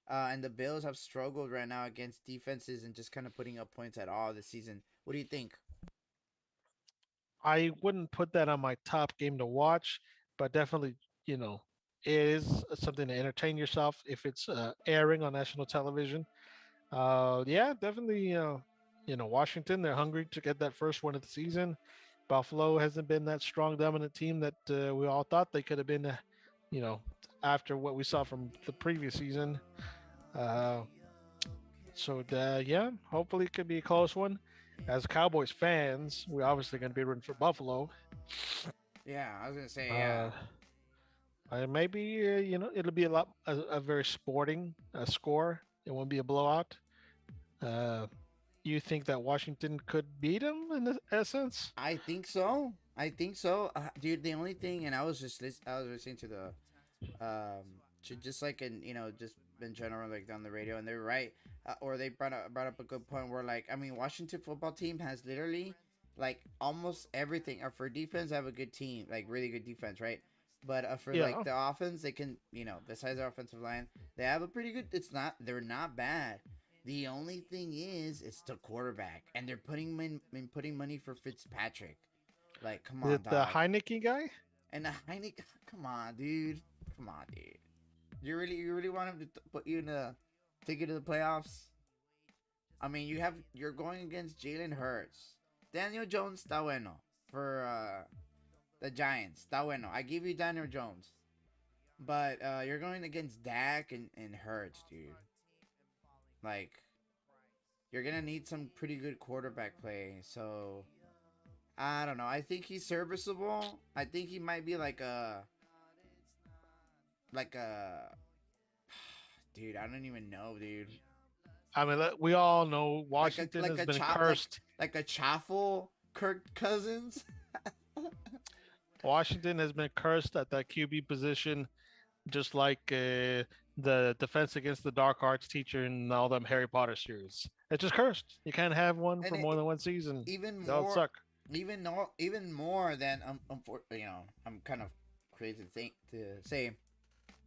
And the Bills have struggled right now against defenses and just kind of putting up points at all this season. What do you think?
I wouldn't put that on my top game to watch, but definitely, it is something to entertain yourself if it's airing on national television. Yeah, definitely. Washington, they're hungry to get that first one of the season. Buffalo hasn't been that strong, dominant team that we all thought they could have been. You know, after what we saw from the previous season. Uh, yeah, hopefully it could be a close one. As Cowboys fans, we're obviously going to be rooting for Buffalo.
Yeah, I was gonna say yeah.
Uh, maybe it'll be a very sporting score. It won't be a blowout. Uh, you think that Washington could beat them in essence?
I think so. I think so, dude. The only thing, and I was listening to the just like just in general, like on the radio, and they're right, or they brought up a good point where, like, I mean, Washington football team has literally like almost everything. For defense, they have a good team, like really good defense, right? But for like
Yeah.
the offense, they can, besides their offensive line, they have a pretty good. They're not bad. The only thing is, it's the quarterback, and they're putting money for Fitzpatrick. Like, come
Is
on,
it the
dog.
Heineke guy?
And Heineken, come on, dude. Come on, dude. You really want him to put you in the take you to the playoffs? I mean, you're going against Jalen Hurts, Daniel Jones. Está bueno for the Giants. Está bueno. I give you Daniel Jones, but you're going against Dak and Hurts, dude. Like, you're gonna need some pretty good quarterback play. So I don't know. I think he's serviceable. I think he might be like a dude. I don't even know, dude.
I mean, we all know
Like a
Washington
like
has
a
been
chop
cursed.
like a chaffle Kirk Cousins.
Washington has been cursed at that QB position, just like the Defense Against the Dark Arts teacher in all them Harry Potter series. It's just cursed. You can't have one
And
for more than one season.
even
They'll
more
suck.
even more than I'm kind of crazy to think to say,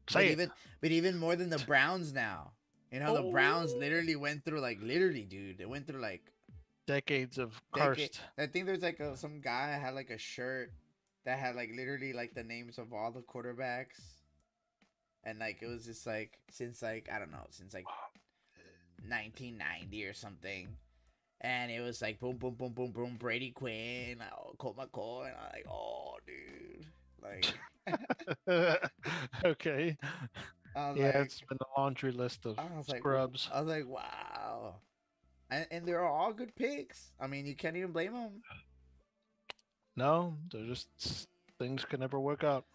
but
Say it.
even more than the Browns now. You know, the Browns
Oh.
literally went through literally, dude. They went through
Decades of
decade.
cursed.
I think there's some guy had a shirt that had literally the names of all the quarterbacks, and it was just since I don't know, since 1990 or something. And it was boom, boom, boom, boom, boom, Brady Quinn, Colt McCoy, and I'm like, oh, dude,
Okay.
I was
Yeah,
like,
it's been a laundry list of
I was like,
scrubs.
I was like, wow, and they're all good picks. I mean, you can't even blame them.
No, they're just things can never work out.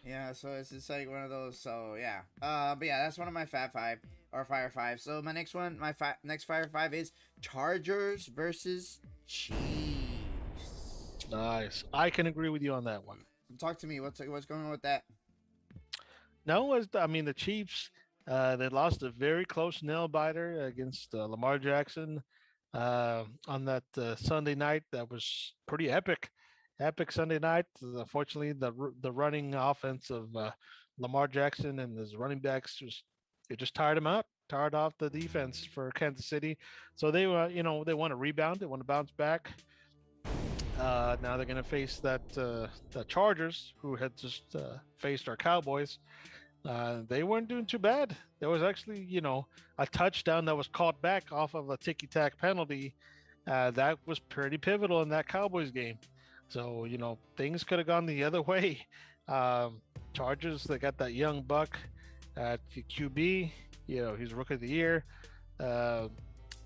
Yeah, so it's just one of those. So yeah, but yeah, that's one of my Fab Five or Fire Five. So my next one, next Fire Five is Chargers versus Chiefs.
Nice. I can agree with you on that one.
Talk to me. What's going on with that?
No, I mean the Chiefs. They lost a very close nail biter against Lamar Jackson on that Sunday night. That was pretty epic, epic Sunday night. Unfortunately, the running offense of Lamar Jackson and his running backs just tired him out, tired off the defense for Kansas City. So they they want to rebound, they want to bounce back. Now they're going to face the Chargers, who had just faced our Cowboys. They weren't doing too bad. There was actually, a touchdown that was caught back off of a ticky-tack penalty. That was pretty pivotal in that Cowboys game. So, things could have gone the other way. Chargers, they got that young buck at QB. He's rookie of the year.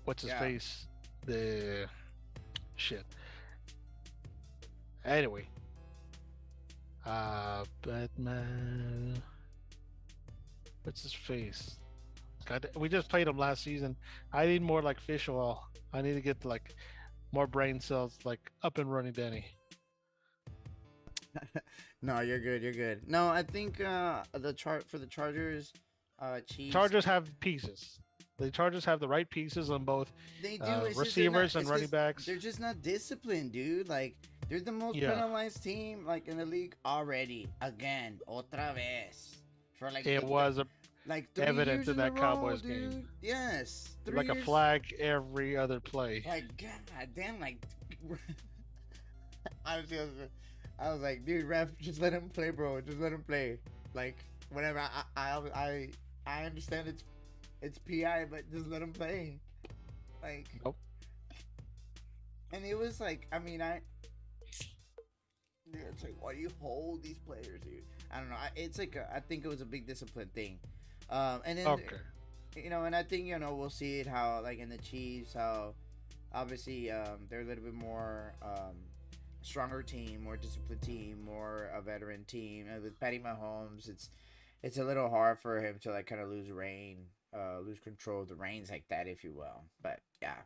What's his face? The shit. Anyway. Batman. What's his face? God, we just played him last season. I need more fish oil. I need to get more brain cells up and running, Danny.
No, you're good. You're good. No, I think the chart for the Chargers, Chiefs.
Chargers have pieces. The Chargers have the right pieces on both
They do.
receivers and running backs.
They're just not disciplined, dude. They're the most penalized team in the league already. Again, otra vez. For
it was evident in that Cowboys
dude.
game.
Yes,
a flag every other play.
God damn, honestly, I was like, dude, ref, just let him play, bro. Just let him play. Whatever. I understand it's PI, but just let him play.
Nope.
And it was dude, it's why do you hold these players, dude? I don't know. I think it was a big discipline thing. And then, and I think, we'll see it how, in the Chiefs, how obviously they're a little bit more stronger team, more disciplined team, more a veteran team. And with Patty Mahomes, it's a little hard for him to kind of lose control of the reins like that, if you will. But yeah.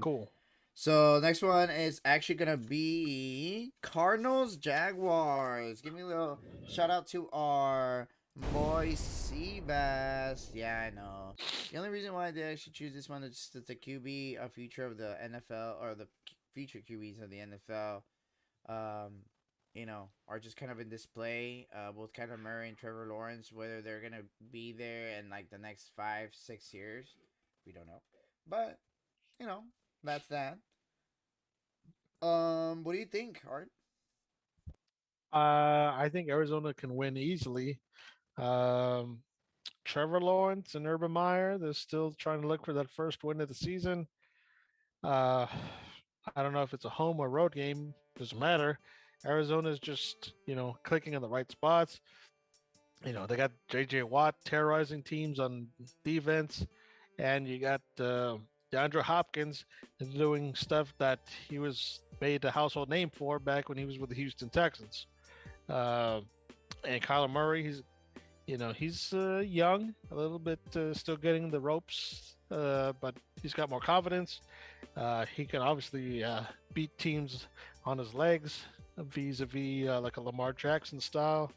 Cool.
So next one is actually gonna be Cardinals Jaguars. Give me a little shout out to our boy Seabass. Yeah, I know. The only reason why I did actually choose this one is just that the QB, a future of the NFL, or the future QBs of the NFL, are just kind of in display. Both Kyler Murray and Trevor Lawrence, whether they're gonna be there in the next 5-6 years, we don't know. But that's that. What do you think, Art?
I think Arizona can win easily. Um, Trevor Lawrence and Urban Meyer, they're still trying to look for that first win of the season. Uh, I don't know if it's a home or road game. Doesn't matter. Arizona's just, clicking in the right spots. They got J.J. Watt terrorizing teams on defense, and you got DeAndre Hopkins doing stuff that he was made a household name for back when he was with the Houston Texans. Uh, and Kyler Murray, he's young, a little bit still getting the ropes, but he's got more confidence. He can obviously beat teams on his legs vis-a-vis like a Lamar Jackson style.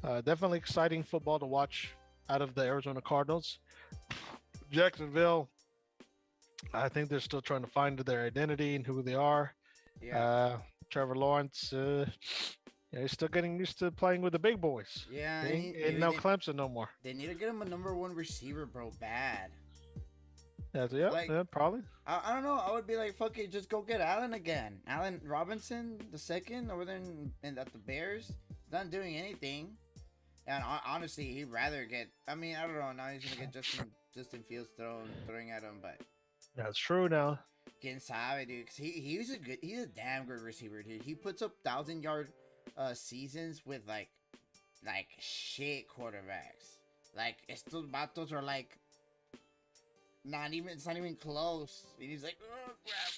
Definitely exciting football to watch out of the Arizona Cardinals. Jacksonville, I think they're still trying to find their identity and who they are.
Yeah.
Trevor Lawrence, he's still getting used to playing with the big boys.
Yeah,
And no Clemson no more.
They need to get him a number one receiver, bro. Bad.
Yeah, probably.
I don't know. I would be like, fuck it, just go get Allen again. Allen Robinson, the second, over there at the Bears. He's not doing anything. And honestly, he'd rather get. I mean, I don't know. Now he's gonna get Justin Fields throwing at him, but
that's true now.
Quien sabe, dude? Cause he's a damn good receiver, dude. He puts up 1,000-yard seasons with like shit quarterbacks. Like estos vatos are like it's not even close. And he's like, oh crap,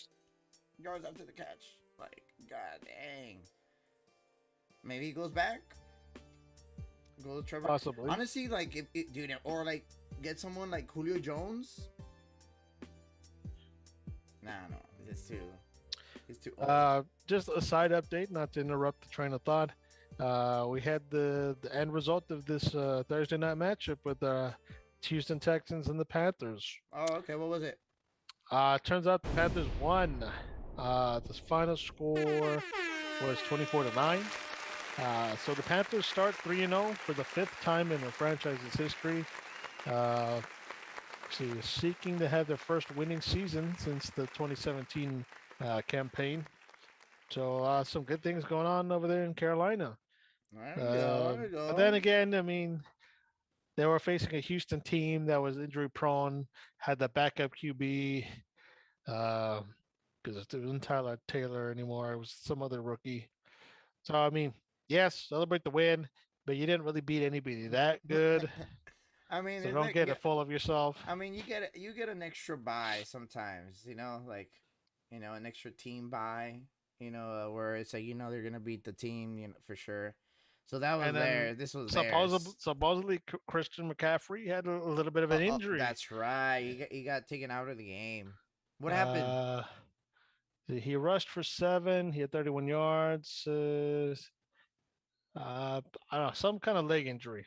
yards after the catch. Like, god dang. Maybe he goes back. Go to Trevor.
Possibly.
Honestly, like dude, or like get someone like Julio Jones. No, it's too old.
Just a side update, not to interrupt the train of thought. We had the end result of this Thursday night matchup with the Houston Texans and the Panthers.
Oh, okay. What was it?
Turns out the Panthers won. The final score was 24-9. So the Panthers start 3-0 for the 5th time in their franchise's history. Seeking to have their first winning season since the 2017 campaign. So some good things going on over there in Carolina.
There we go.
But then again, I mean, they were facing a Houston team that was injury prone, had the backup QB, because it wasn't Tyler Taylor anymore. It was some other rookie. So, I mean, yes, celebrate the win, but you didn't really beat anybody that good.
I mean,
so don't get it full of yourself.
I mean, you get an extra bye sometimes, like, an extra team bye, where it's like, they're gonna beat the team, for sure. So that was there. This was
supposedly Christian McCaffrey had a little bit of an injury.
That's right. He got taken out of the game. What happened?
He rushed for 7. He had 31 yards. I don't know, some kind of leg injury.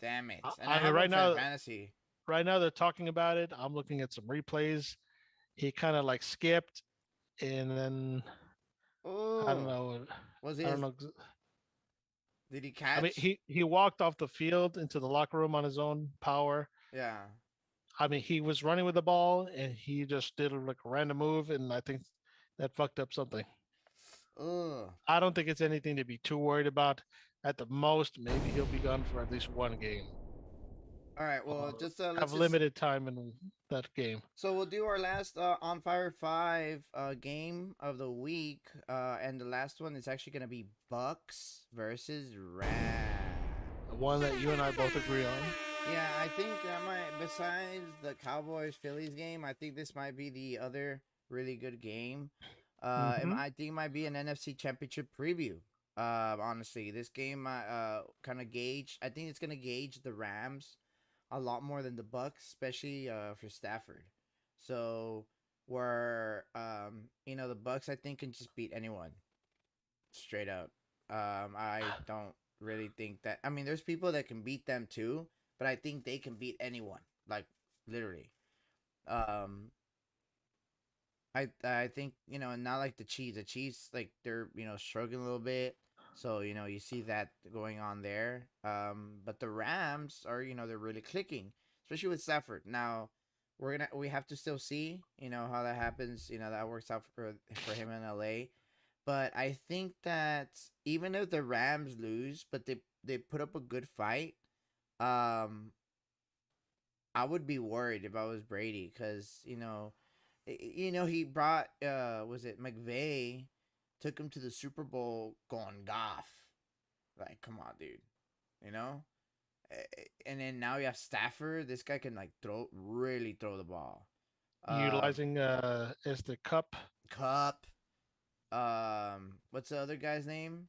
Damn it! And
I mean, right now,
fantasy.
Right now they're talking about it. I'm looking at some replays. He kind of like skipped, and then I don't know.
Was he?
I don't know.
Did he catch?
I mean, he walked off the field into the locker room on his own power.
Yeah.
I mean, he was running with the ball, and he just did like a random move, and I think that fucked up something. I don't think it's anything to be too worried about. At the most, maybe he'll be gone for at least one game.
All right. Well, let's
have limited time in that game.
So we'll do our last On Fire 5 game of the week, and the last one is actually going to be Bucks versus Rams.
The one that you and I both agree on.
Yeah, I think that besides the Cowboys-Phillies game, I think this might be the other really good game. I think it might be an NFC Championship preview. Honestly, this game kind of gauge. I think it's gonna gauge the Rams a lot more than the Bucks, especially for Stafford. So where the Bucks I think can just beat anyone, straight up. I don't really think that. I mean, there's people that can beat them too, but I think they can beat anyone, like literally. I think, not like the Chiefs. The Chiefs, like, they're, struggling a little bit. So, you see that going on there. But the Rams are, they're really clicking, especially with Stafford. Now, we have to still see, how that happens, that works out for him in LA. But I think that even if the Rams lose, but they put up a good fight, um, I would be worried if I was Brady because he brought was it McVay took him to the Super Bowl going Goff. Like, come on, dude. You know? And then now you have Stafford. This guy can like really throw the ball.
Utilizing as the cup.
Cup. What's the other guy's name?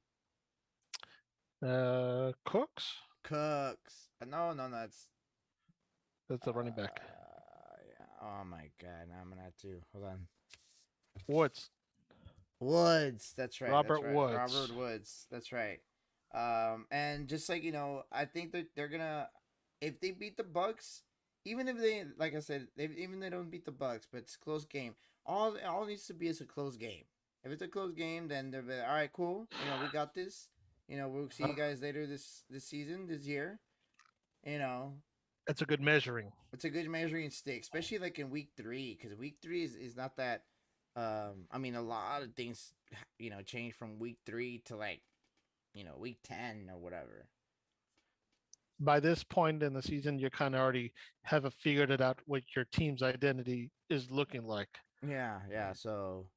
Cooks.
Cooks. No,
That's the running back.
yeah. Oh my god, now I'm gonna have to hold on.
Woods.
Woods. That's right.
Robert Woods.
Robert Woods. That's right. And just like I think that they're gonna, if they beat the Bucks, even if they, like I said, even they don't beat the Bucks, but it's a close game. All needs to be is a close game. If it's a close game, then they're like, all right, cool. We got this. We'll see you guys later this season, this year.
That's a good measuring.
It's a good measuring stick, especially like in week 3, because week 3 is not that. I mean, a lot of things, change from week 3 to like, week 10 or whatever.
By this point in the season, you kind of already have figured it out what your team's identity is looking like.
Yeah. So,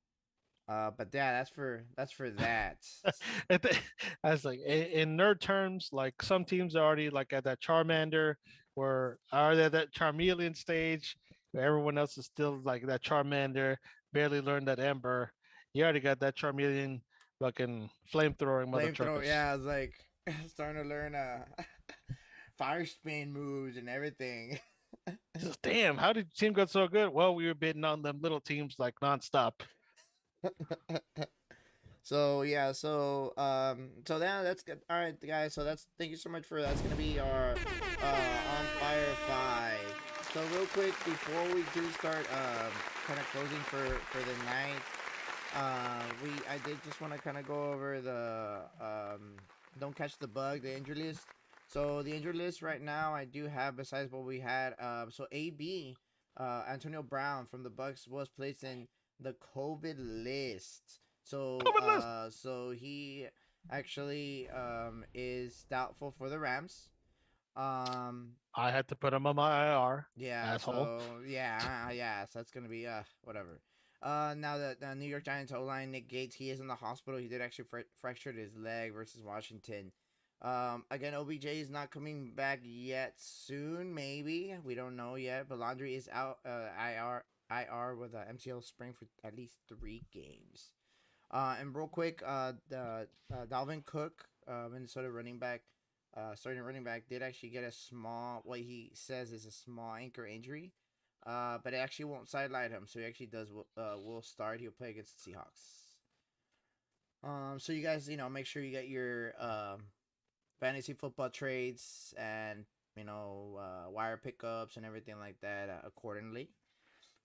but yeah, that's for that.
I was like, in nerd terms, like some teams are already like at that Charmander, or are they at that Charmeleon stage, where everyone else is still like that Charmander, barely learned that Ember. You already got that Charmeleon fucking flamethrowing mother truckers.
Yeah, I was like starting to learn fire spin moves and everything.
Just, damn, how did your team get so good? Well, we were bidding on them little teams like nonstop.
So yeah, so that's good. All right, guys. So thank you so much for that's gonna be our on fire 5. So real quick before we do start kind of closing for the night, I did just want to kind of go over the don't catch the bug, the injury list. So the injury list right now, I do have, besides what we had, so AB, Antonio Brown from the Bucks was placed in the COVID list. So so he actually is doubtful for the Rams.
I had to put him on my IR.
Yeah.
Asshole.
So yeah. So that's gonna be whatever. Now the New York Giants O-line, Nick Gates, he is in the hospital. He did actually fractured his leg versus Washington. Again, OBJ is not coming back yet. Soon, maybe, we don't know yet. But Landry is out IR with a MCL sprain for at least 3 games. And real quick, the Dalvin Cook, Minnesota running back, starting running back, did actually get a small, what he says is a small ankle injury. But it actually won't sideline him, so he actually will start. He'll play against the Seahawks. So you guys, make sure you get your fantasy football trades and wire pickups and everything like that accordingly.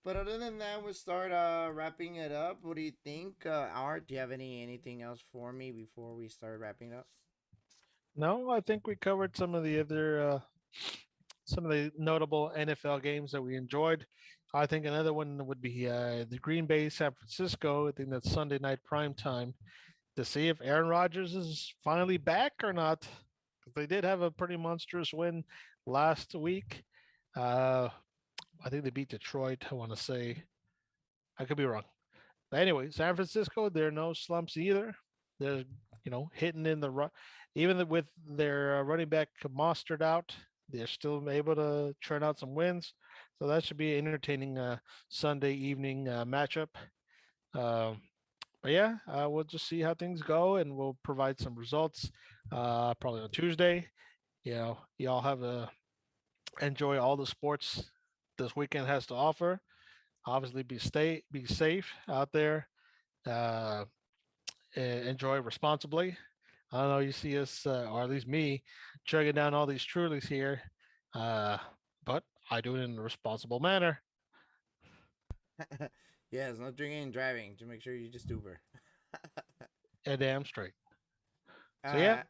But other than that, we'll start wrapping it up. What do you think, Art? Do you have anything else for me before we start wrapping up?
No, I think we covered some of the other some of the notable NFL games that we enjoyed. I think another one would be the Green Bay San Francisco. I think that's Sunday night prime time to see if Aaron Rodgers is finally back or not. They did have a pretty monstrous win last week. I think they beat Detroit. I want to say, I could be wrong. But anyway, San Francisco, there are no slumps either. They're hitting in the run, even with their running back Mostert out. They're still able to churn out some wins. So that should be an entertaining Sunday evening matchup. But yeah, we'll just see how things go, and we'll provide some results probably on Tuesday. Y'all have a enjoy all the sports this weekend has to offer. Obviously, be safe out there. Uh, enjoy responsibly. I don't know. You see us, or at least me, chugging down all these Trulies here, but I do it in a responsible manner.
Yes, no drinking and driving. To make sure you just Uber.
And damn straight. So yeah,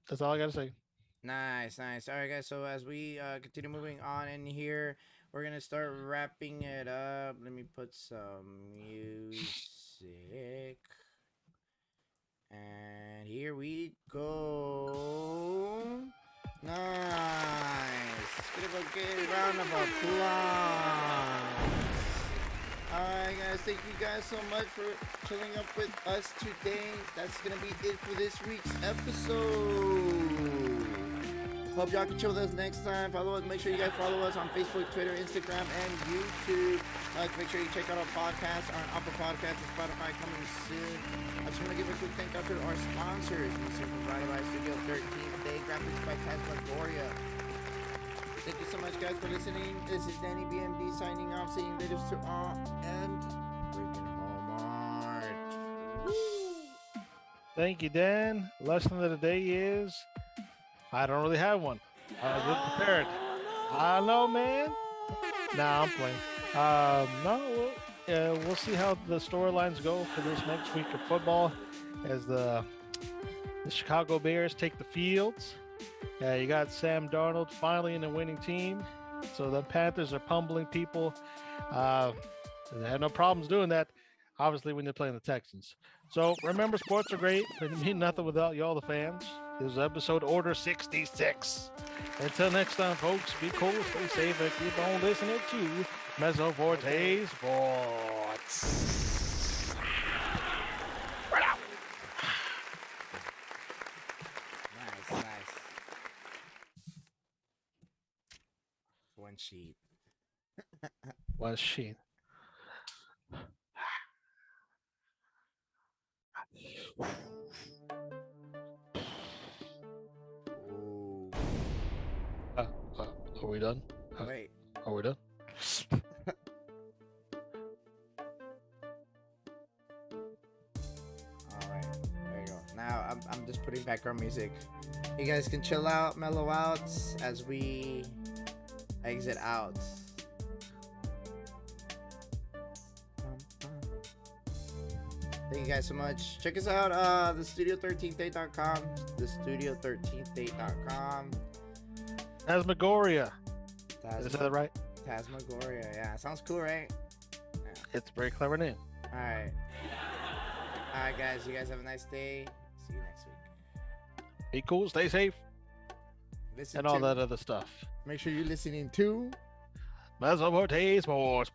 that's all I gotta say.
Nice. All right, guys. So as we continue moving on in here, we're gonna start wrapping it up. Let me put some music. And here we go. Nice. Let's give a good round of applause. Alright guys, thank you guys so much for chilling up with us today. That's gonna be it for this week's episode. Hope y'all can chill with us next time. Follow us. Make sure you guys follow us on Facebook, Twitter, Instagram, and YouTube. Make sure you check out our podcast on Apple Podcasts and Spotify coming soon. I just want to give a quick thank out to our sponsors. This is provided by Studio 13th Day, graphics by Tasmagoria. Thank you so much, guys, for listening. This is Danny BMD signing off, saying later to all, and freaking Walmart. Woo!
Thank you, Dan. Lesson of the day is I don't really have one. I was prepared. I know, man. Nah, I'm playing. We'll see how the storylines go for this next week of football as the Chicago Bears take the fields. You got Sam Darnold finally in a winning team. So the Panthers are pummeling people. They had no problems doing that, obviously, when they're playing the Texans. So remember, sports are great, but it mean nothing without y'all, the fans. This is episode Order 66. Until next time, folks, be cool, stay safe, and keep on listening to Mezzo Forte Sportz. Right out.
Nice. One sheet.
One sheet.
Ooh.
Are we done?
Wait.
Are we done?
Alright, there you go. Now I'm just putting background music. You guys can chill out, mellow out as we exit out. Thank you guys so much. Check us out, thestudio13thday.com, thestudio13thday.com.
Tasmagoria. Is that right?
Tasmagoria, yeah. Sounds cool, right? Yeah.
It's a very clever name.
Alright, guys. You guys have a nice day. See you next week.
Be cool, stay safe,
Listen
and all
to,
that other stuff.
Make sure you're listening to
Mezzo Forte Sportz.